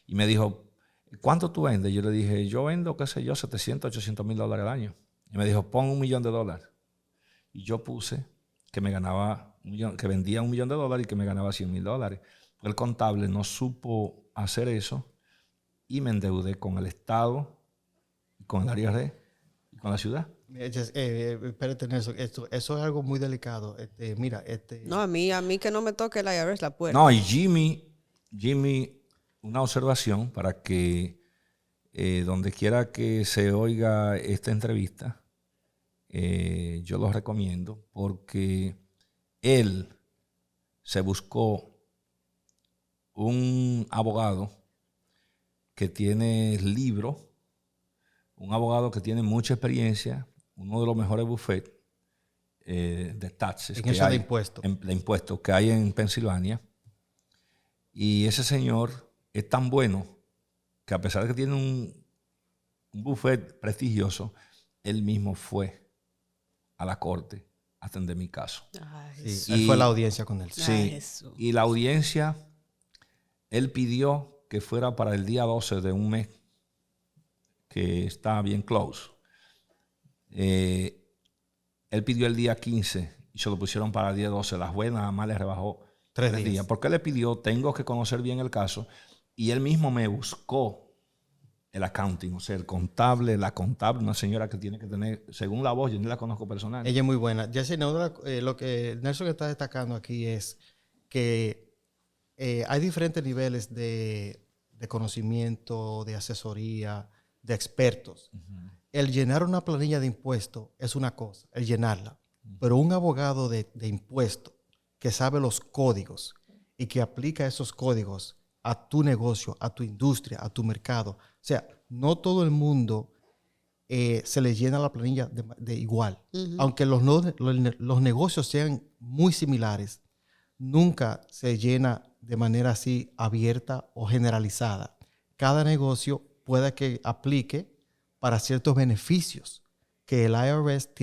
Y me dijo, ¿cuánto tú vendes? Yo le dije, yo vendo, qué sé yo, 700, 800 mil dólares al año. Y me dijo, pon $1 millón. Y yo puse que me ganaba que vendía $1 millón y que me ganaba $100,000. El contable no supo hacer eso y me endeudé con el Estado, con el IRS y con la ciudad. Espérate, Nelson, eso es algo muy delicado. Mira, No, a mí que no me toque el IRS la puerta. No, y Jimmy, una observación para que donde quiera que se oiga esta entrevista, yo lo recomiendo porque él se buscó un abogado que tiene libro, un abogado que tiene mucha experiencia, uno de los mejores buffets de taxes en que eso hay, de impuestos. de impuestos que hay en Pensilvania. Y ese señor es tan bueno que a pesar de que tiene un buffet prestigioso, él mismo fue a la corte a atender mi caso. Ay, Sí, él fue a la audiencia con él. Sí, Jesús. y la audiencia, él pidió que fuera para el día 12 de un mes, que está bien close. Él pidió el día 15 y se lo pusieron para el día 12. La juez nada más le rebajó 3 días. ¿Por qué le pidió? Tengo que conocer bien el caso. Y él mismo me buscó el accounting, o sea, el contable, la contable, una señora que tiene que tener, según la voz, yo ni la conozco personal. Ella es muy buena. Jesse, lo que Nelson está destacando aquí es que hay diferentes niveles de conocimiento, de asesoría, de expertos. El llenar una planilla de impuestos es una cosa, el llenarla. Pero un abogado de impuestos que sabe los códigos y que aplica esos códigos a tu negocio, a tu industria, a tu mercado. O sea, no todo el mundo se le llena la planilla de igual. Aunque los negocios sean muy similares, nunca se llena de manera así abierta o generalizada. Cada negocio puede que aplique para ciertos beneficios que el IRS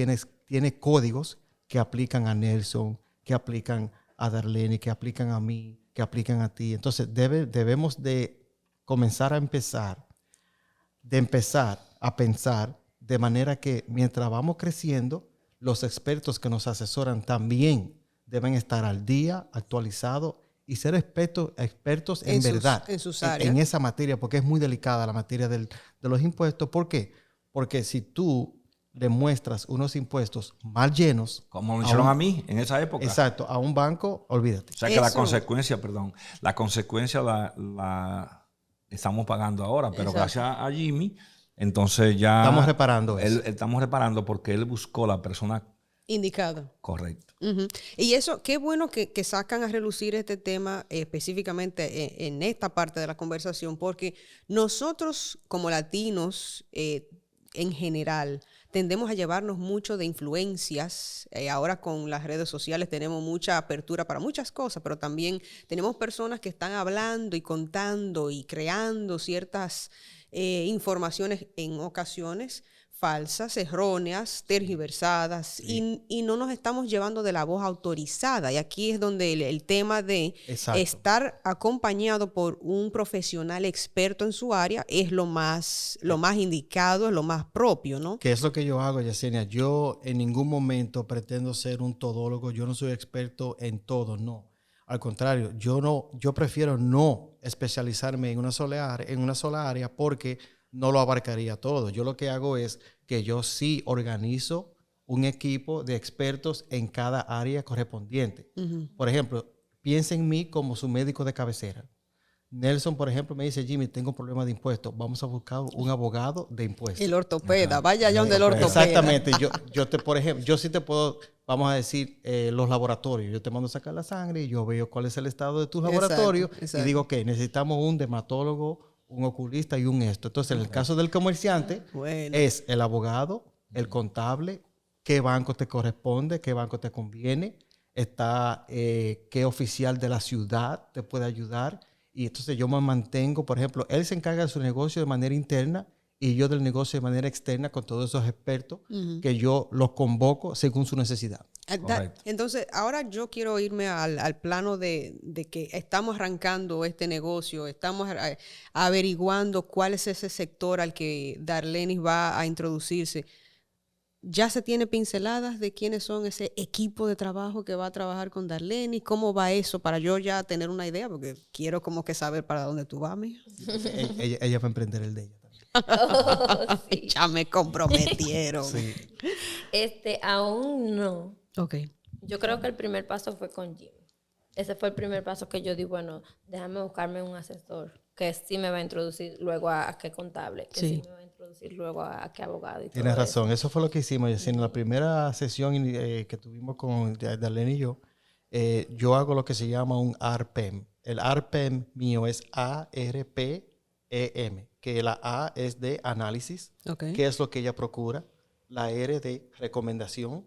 tiene códigos que aplican a Nelson, que aplican a Darlene, que aplican a mí, que aplican a ti. Entonces debemos de empezar a pensar de manera que mientras vamos creciendo, los expertos que nos asesoran también deben estar al día, actualizados y ser expertos en verdad en sus áreas. En esa materia, porque es muy delicada la materia de los impuestos. ¿Por qué? Porque si tú le muestras unos impuestos mal llenos, como lo hicieron a mí en esa época. Exacto, a un banco, olvídate. O sea que la consecuencia la estamos pagando ahora, pero gracias a Jimmy, entonces ya estamos reparando eso. Estamos reparando porque él buscó la persona indicada. Correcto. Y eso, qué bueno que sacan a relucir este tema específicamente en esta parte de la conversación, porque nosotros como latinos en general tendemos a llevarnos mucho de influencias. Ahora con las redes sociales tenemos mucha apertura para muchas cosas, pero también tenemos personas que están hablando y contando y creando ciertas informaciones en ocasiones falsas, erróneas, tergiversadas, sí. y no nos estamos llevando de la voz autorizada. Y aquí es donde el tema de estar acompañado por un profesional experto en su área es lo más indicado, es lo más propio, ¿no? Que es lo que yo hago, Yesenia. Yo en ningún momento pretendo ser un todólogo. Yo no soy experto en todo, no. Al contrario, yo prefiero no especializarme en una sola área porque no lo abarcaría todo. Yo lo que hago es que yo sí organizo un equipo de expertos en cada área correspondiente. Por ejemplo, piensa en mí como su médico de cabecera. Nelson, por ejemplo, me dice, Jimmy, tengo problemas de impuestos. Vamos a buscar un abogado de impuestos. El ortopeda, vaya allá donde el ortopeda. Exactamente. Por ejemplo, yo sí te puedo, vamos a decir, los laboratorios. Yo te mando a sacar la sangre y yo veo cuál es el estado de tu laboratorio y digo, ok, necesitamos un dermatólogo, un oculista y un esto. Entonces, en el caso del comerciante, es el abogado, el contable, qué banco te corresponde, qué banco te conviene, está qué oficial de la ciudad te puede ayudar. Y entonces yo me mantengo, por ejemplo, él se encarga de su negocio de manera interna y yo del negocio de manera externa con todos esos expertos que yo los convoco según su necesidad. Entonces, ahora yo quiero irme al plano de que estamos arrancando este negocio, estamos averiguando cuál es ese sector al que Darlenis va a introducirse. ¿Ya se tiene pinceladas de quiénes son ese equipo de trabajo que va a trabajar con Darlenis? ¿Cómo va eso? Para yo ya tener una idea, porque quiero como que saber para dónde tú vas, mija. Ella va a emprender el de ella también. Sí. Ya me comprometieron. Sí. Aún no. Okay. Yo creo que el primer paso fue con Jimmy. Ese fue el primer paso que yo di, bueno, déjame buscarme un asesor que sí me va a introducir luego a qué contable, que sí me va a introducir luego a qué abogado. Y Tienes todo razón, eso fue lo que hicimos. En la primera sesión que tuvimos con Darlene y yo hago lo que se llama un ARPEM. El ARPEM mío es ARPEM, que la A es de análisis, que es lo que ella procura, la R de recomendación,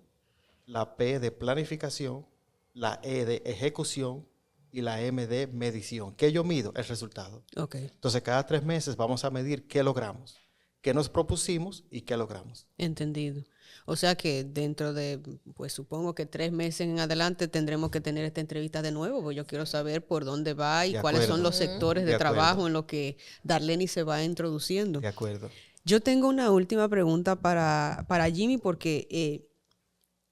la P de planificación, la E de ejecución y la M de medición. ¿Qué yo mido? El resultado. Entonces, cada 3 meses vamos a medir qué logramos, qué nos propusimos y qué logramos. Entendido. O sea que dentro de, pues supongo que 3 meses en adelante tendremos que tener esta entrevista de nuevo, porque yo quiero saber por dónde va y cuáles son los sectores de trabajo en los que Darlenis se va introduciendo. De acuerdo. Yo tengo una última pregunta para Jimmy, porque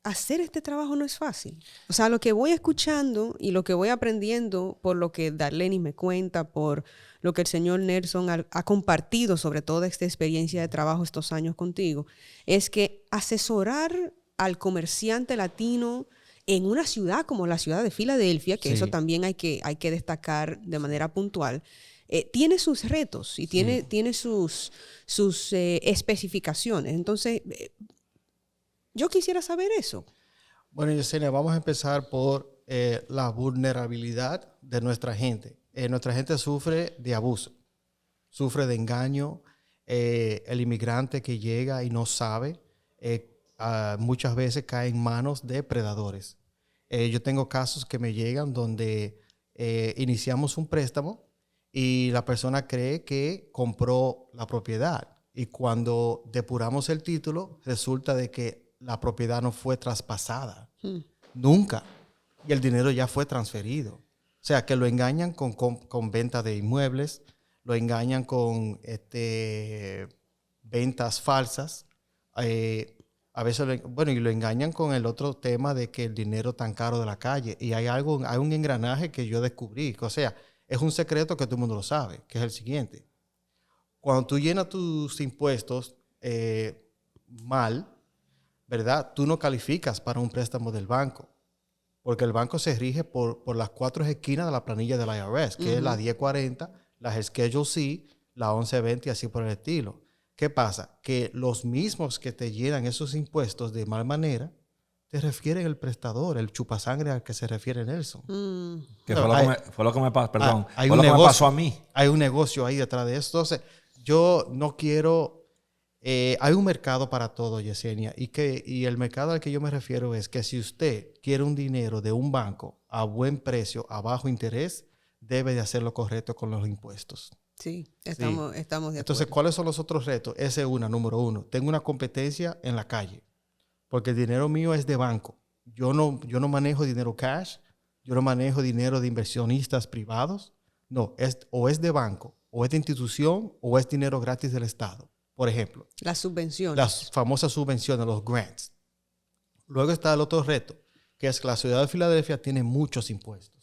hacer este trabajo no es fácil. O sea, lo que voy escuchando y lo que voy aprendiendo por lo que Darlenis me cuenta, por lo que el señor Nelson ha compartido sobre toda esta experiencia de trabajo estos años contigo, es que asesorar al comerciante latino en una ciudad como la ciudad de Filadelfia, que eso también hay que destacar de manera puntual, tiene sus retos y tiene sus especificaciones. Entonces, yo quisiera saber eso. Bueno, Yesenia, vamos a empezar por la vulnerabilidad de nuestra gente. Nuestra gente sufre de abuso, sufre de engaño, el inmigrante que llega y no sabe, muchas veces cae en manos de predadores. Yo tengo casos que me llegan donde iniciamos un préstamo y la persona cree que compró la propiedad. Y cuando depuramos el título, resulta de que la propiedad no fue traspasada. Nunca. Y el dinero ya fue transferido. O sea, que lo engañan con venta de inmuebles, lo engañan con ventas falsas. A veces, y lo engañan con el otro tema de que el dinero tan caro de la calle. Y hay un engranaje que yo descubrí. O sea, es un secreto que todo el mundo lo sabe, que es el siguiente. Cuando tú llenas tus impuestos mal, ¿verdad? Tú no calificas para un préstamo del banco, porque el banco se rige por las 4 esquinas de la planilla del IRS, que es la 1040, la Schedule C, la 1120 y así por el estilo. ¿Qué pasa? Que los mismos que te llenan esos impuestos de mal manera, te refieren el prestador, el chupasangre al que se refiere Nelson. Que fue lo que me pasó, perdón. Hay fue un lo que negocio, me pasó a mí. Hay un negocio ahí detrás de esto. Entonces, yo no quiero... hay un mercado para todo, Yesenia, y el mercado al que yo me refiero es que si usted quiere un dinero de un banco a buen precio, a bajo interés, debe de hacer lo correcto con los impuestos. Sí, estamos de acuerdo. Entonces, ¿cuáles son los otros retos? Ese es número uno. Tengo una competencia en la calle, porque el dinero mío es de banco. Yo no manejo dinero cash, yo no manejo dinero de inversionistas privados. No, o es de banco, o es de institución, o es dinero gratis del Estado. Por ejemplo, las subvenciones. Las famosas subvenciones, los grants. Luego está el otro reto, que es que la ciudad de Filadelfia tiene muchos impuestos.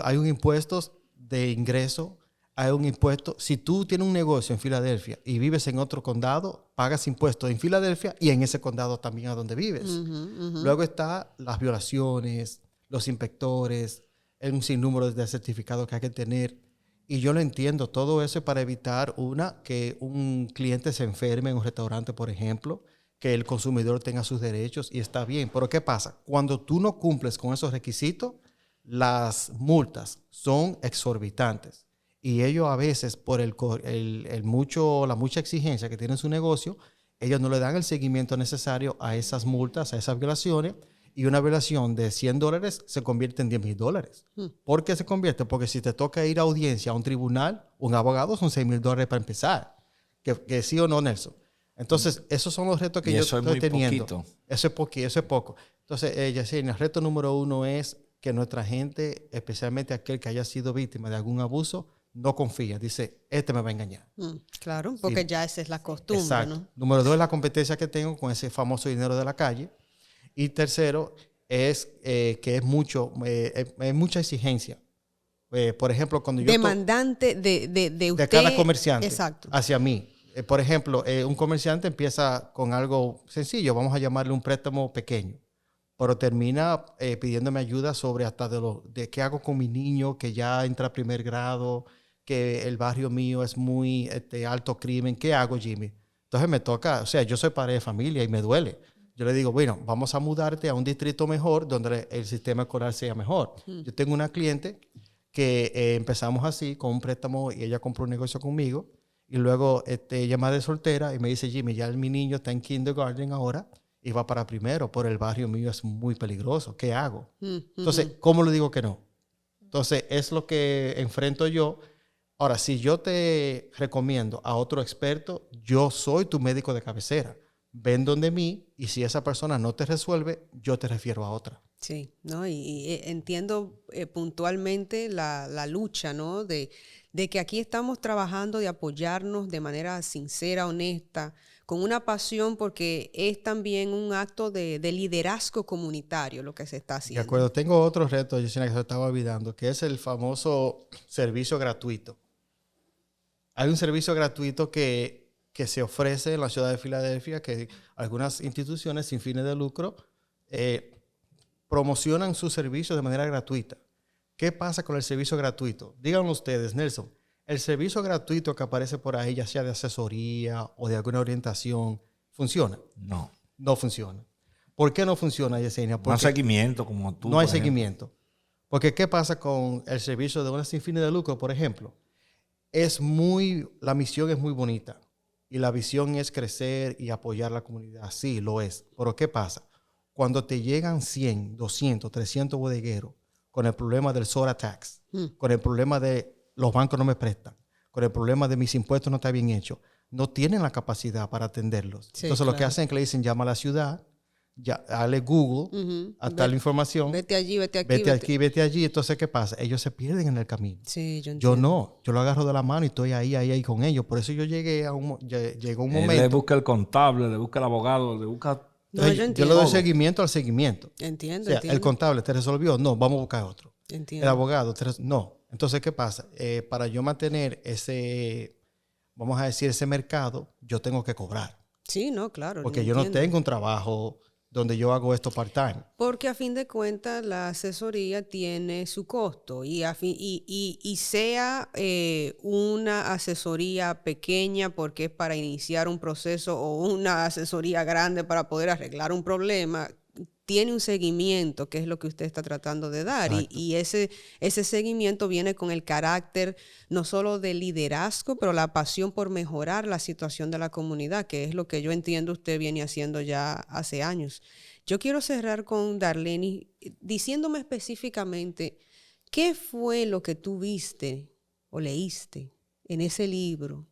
Hay un impuesto de ingreso, hay un impuesto. Si tú tienes un negocio en Filadelfia y vives en otro condado, pagas impuestos en Filadelfia y en ese condado también a donde vives. Luego está las violaciones, los inspectores, un sinnúmero de certificados que hay que tener. Y yo lo entiendo, todo eso es para evitar que un cliente se enferme en un restaurante, por ejemplo, que el consumidor tenga sus derechos y está bien. Pero ¿qué pasa? Cuando tú no cumples con esos requisitos, las multas son exorbitantes. Y ellos a veces, por la mucha exigencia que tiene su negocio, ellos no le dan el seguimiento necesario a esas multas, a esas violaciones. Y una violación de $100 se convierte en $10,000. ¿Por qué se convierte? Porque si te toca ir a audiencia a un tribunal, un abogado son $6,000 para empezar. ¿Que sí o no, Nelson? Entonces, esos son los retos que yo estoy teniendo. Poquito. Eso es poco. Entonces, Yesenia, el reto número uno es que nuestra gente, especialmente aquel que haya sido víctima de algún abuso, no confía. Dice, me va a engañar. Claro, porque Sí. ya esa es la costumbre, Exacto. ¿no? Número 2 es la competencia que tengo con ese famoso dinero de la calle. Y tercero es que es mucha exigencia. Por ejemplo, cuando yo... Demandante de usted. de cada comerciante. Exacto. Hacia mí. Por ejemplo, un comerciante empieza con algo sencillo, vamos a llamarle un préstamo pequeño, pero termina pidiéndome ayuda sobre hasta de qué hago con mi niño que ya entra a primer grado, que el barrio mío es muy alto crimen. ¿Qué hago, Jimmy? Entonces me toca, o sea, yo soy padre de familia y me duele. Yo le digo, bueno, vamos a mudarte a un distrito mejor donde el sistema escolar sea mejor. Yo tengo una cliente que empezamos así con un préstamo y ella compró un negocio conmigo y luego ella madre soltera y me dice, Jimmy, ya mi niño está en kindergarten ahora y va para primero, por el barrio mío es muy peligroso. ¿Qué hago? Entonces, ¿cómo le digo que no? Entonces, es lo que enfrento yo. Ahora, si yo te recomiendo a otro experto, yo soy tu médico de cabecera. Ven donde mí y si esa persona no te resuelve, yo te refiero a otra. Sí, ¿no? Y entiendo puntualmente la lucha, ¿no? De que aquí estamos trabajando de apoyarnos de manera sincera, honesta, con una pasión, porque es también un acto de liderazgo comunitario lo que se está haciendo. De acuerdo. Tengo otro reto, Yesenia, que se estaba olvidando, que es el famoso servicio gratuito. Hay un servicio gratuito que se ofrece en la ciudad de Filadelfia, que algunas instituciones sin fines de lucro promocionan sus servicios de manera gratuita. ¿Qué pasa con el servicio gratuito? Díganlo ustedes, Nelson. El servicio gratuito que aparece por ahí, ya sea de asesoría o de alguna orientación, ¿funciona? No. No funciona. ¿Por qué no funciona, Yesenia? No hay seguimiento como tú. No hay seguimiento. Porque ¿qué pasa con el servicio de una sin fines de lucro, por ejemplo? La misión es muy bonita. y la visión es crecer y apoyar la comunidad. Sí, lo es. Pero ¿qué pasa? Cuando te llegan 100, 200, 300 bodegueros con el problema del soda tax, con el problema de los bancos no me prestan, con el problema de mis impuestos no está bien hecho, no tienen la capacidad para atenderlos. Sí, Entonces lo que claro. hacen es que le dicen, llama a la ciudad, ya, dale Google, a tal información, Vete allí, vete aquí. vete aquí, vete allí. Entonces, ¿qué pasa? Ellos se pierden en el camino. Sí, yo Yo entiendo. no, yo lo agarro de la mano y estoy ahí con ellos. Por eso yo llegué a llegó un Él le momento. busca el contable, le busca el abogado, le busca... No, Entonces, yo yo entiendo. le doy seguimiento al seguimiento. Entiendo, O sea, entiendo. el contable te resolvió, no, vamos a buscar otro. Entiendo. El abogado, no. Entonces, ¿qué pasa? Para yo mantener vamos a decir, ese mercado, yo tengo que cobrar. Sí, no, claro. Porque yo yo no entiendo. tengo un trabajo donde yo hago esto part-time. Porque a fin de cuentas la asesoría tiene su costo y sea una asesoría pequeña porque es para iniciar un proceso o una asesoría grande para poder arreglar un problema, tiene un seguimiento que es lo que usted está tratando de dar y ese seguimiento viene con el carácter no solo de liderazgo, pero la pasión por mejorar la situación de la comunidad, que es lo que yo entiendo usted viene haciendo ya hace años. Yo quiero cerrar con Darlene diciéndome específicamente qué fue lo que tú viste o leíste en ese libro,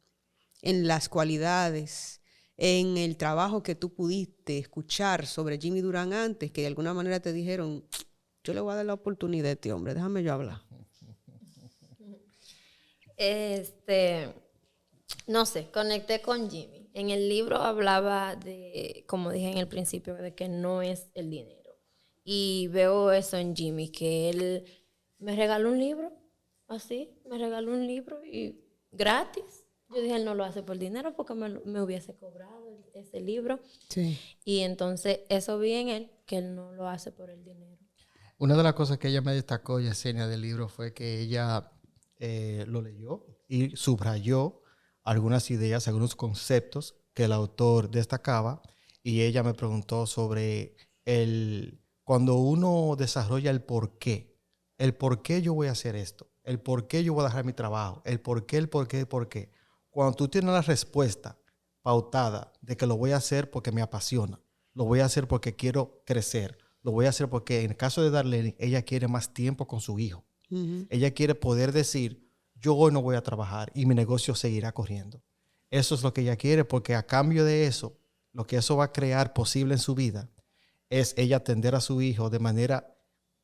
en las cualidades, en el trabajo que tú pudiste escuchar sobre Jimmy Durán antes, que de alguna manera te dijeron, yo le voy a dar la oportunidad a este hombre, déjame yo hablar. No sé, conecté con Jimmy. En el libro hablaba de, como dije en el principio, de que no es el dinero. Y veo eso en Jimmy, que él me regaló un libro, así, me regaló un libro y gratis. Yo dije, él no lo hace por dinero porque me hubiese cobrado ese libro. Sí. Y entonces eso vi en él, que él no lo hace por el dinero. Una de las cosas que ella me destacó, Yesenia, del libro fue que ella lo leyó y subrayó algunas ideas, algunos conceptos que el autor destacaba, y ella me preguntó sobre cuando uno desarrolla el por qué yo voy a hacer esto, el por qué yo voy a dejar mi trabajo, el por qué. Cuando tú tienes la respuesta pautada de que lo voy a hacer porque me apasiona, lo voy a hacer porque quiero crecer, lo voy a hacer porque en el caso de Darlene, ella quiere más tiempo con su hijo. Ella quiere poder decir, yo hoy no voy a trabajar y mi negocio seguirá corriendo. Eso es lo que ella quiere, porque a cambio de eso, lo que eso va a crear posible en su vida es ella atender a su hijo de manera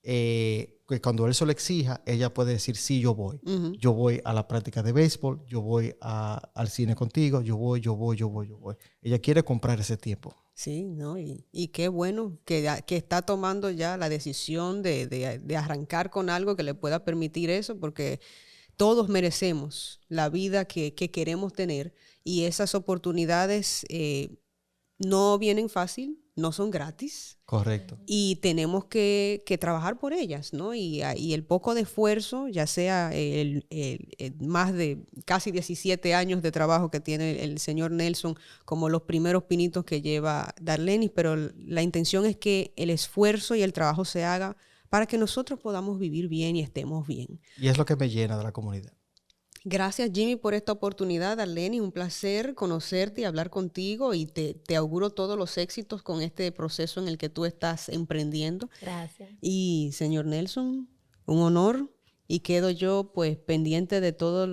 que cuando él se lo exija, ella puede decir, sí, yo voy. Yo voy a la práctica de béisbol, yo voy al cine contigo, yo voy. Ella quiere comprar ese tiempo. Sí, ¿no? Y qué bueno que está tomando ya la decisión de arrancar con algo que le pueda permitir eso, porque todos merecemos la vida que queremos tener y esas oportunidades no vienen fácil, no son gratis. Correcto. Y tenemos que trabajar por ellas, ¿no? Y el poco de esfuerzo, ya sea el más de casi 17 años de trabajo que tiene el señor Nelson, como los primeros pinitos que lleva Darlene, pero la intención es que el esfuerzo y el trabajo se haga para que nosotros podamos vivir bien y estemos bien. Y es lo que me llena de la comunidad. Gracias, Jimmy, por esta oportunidad. Darlene, un placer conocerte y hablar contigo, y te auguro todos los éxitos con este proceso en el que tú estás emprendiendo. Gracias. Y señor Nelson, un honor, y quedo yo pues pendiente de todos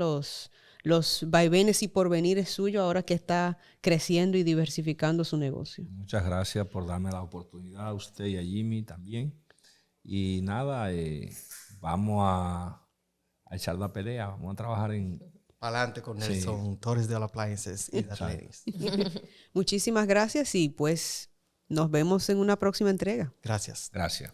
los vaivenes y porvenires suyos ahora que está creciendo y diversificando su negocio. Muchas gracias por darme la oportunidad, a usted y a Jimmy también. Y nada, vamos a echar la pelea, vamos a trabajar en... Adelante con Nelson, Torres de All Appliances y Darlene. Muchísimas gracias y pues nos vemos en una próxima entrega. Gracias. Gracias.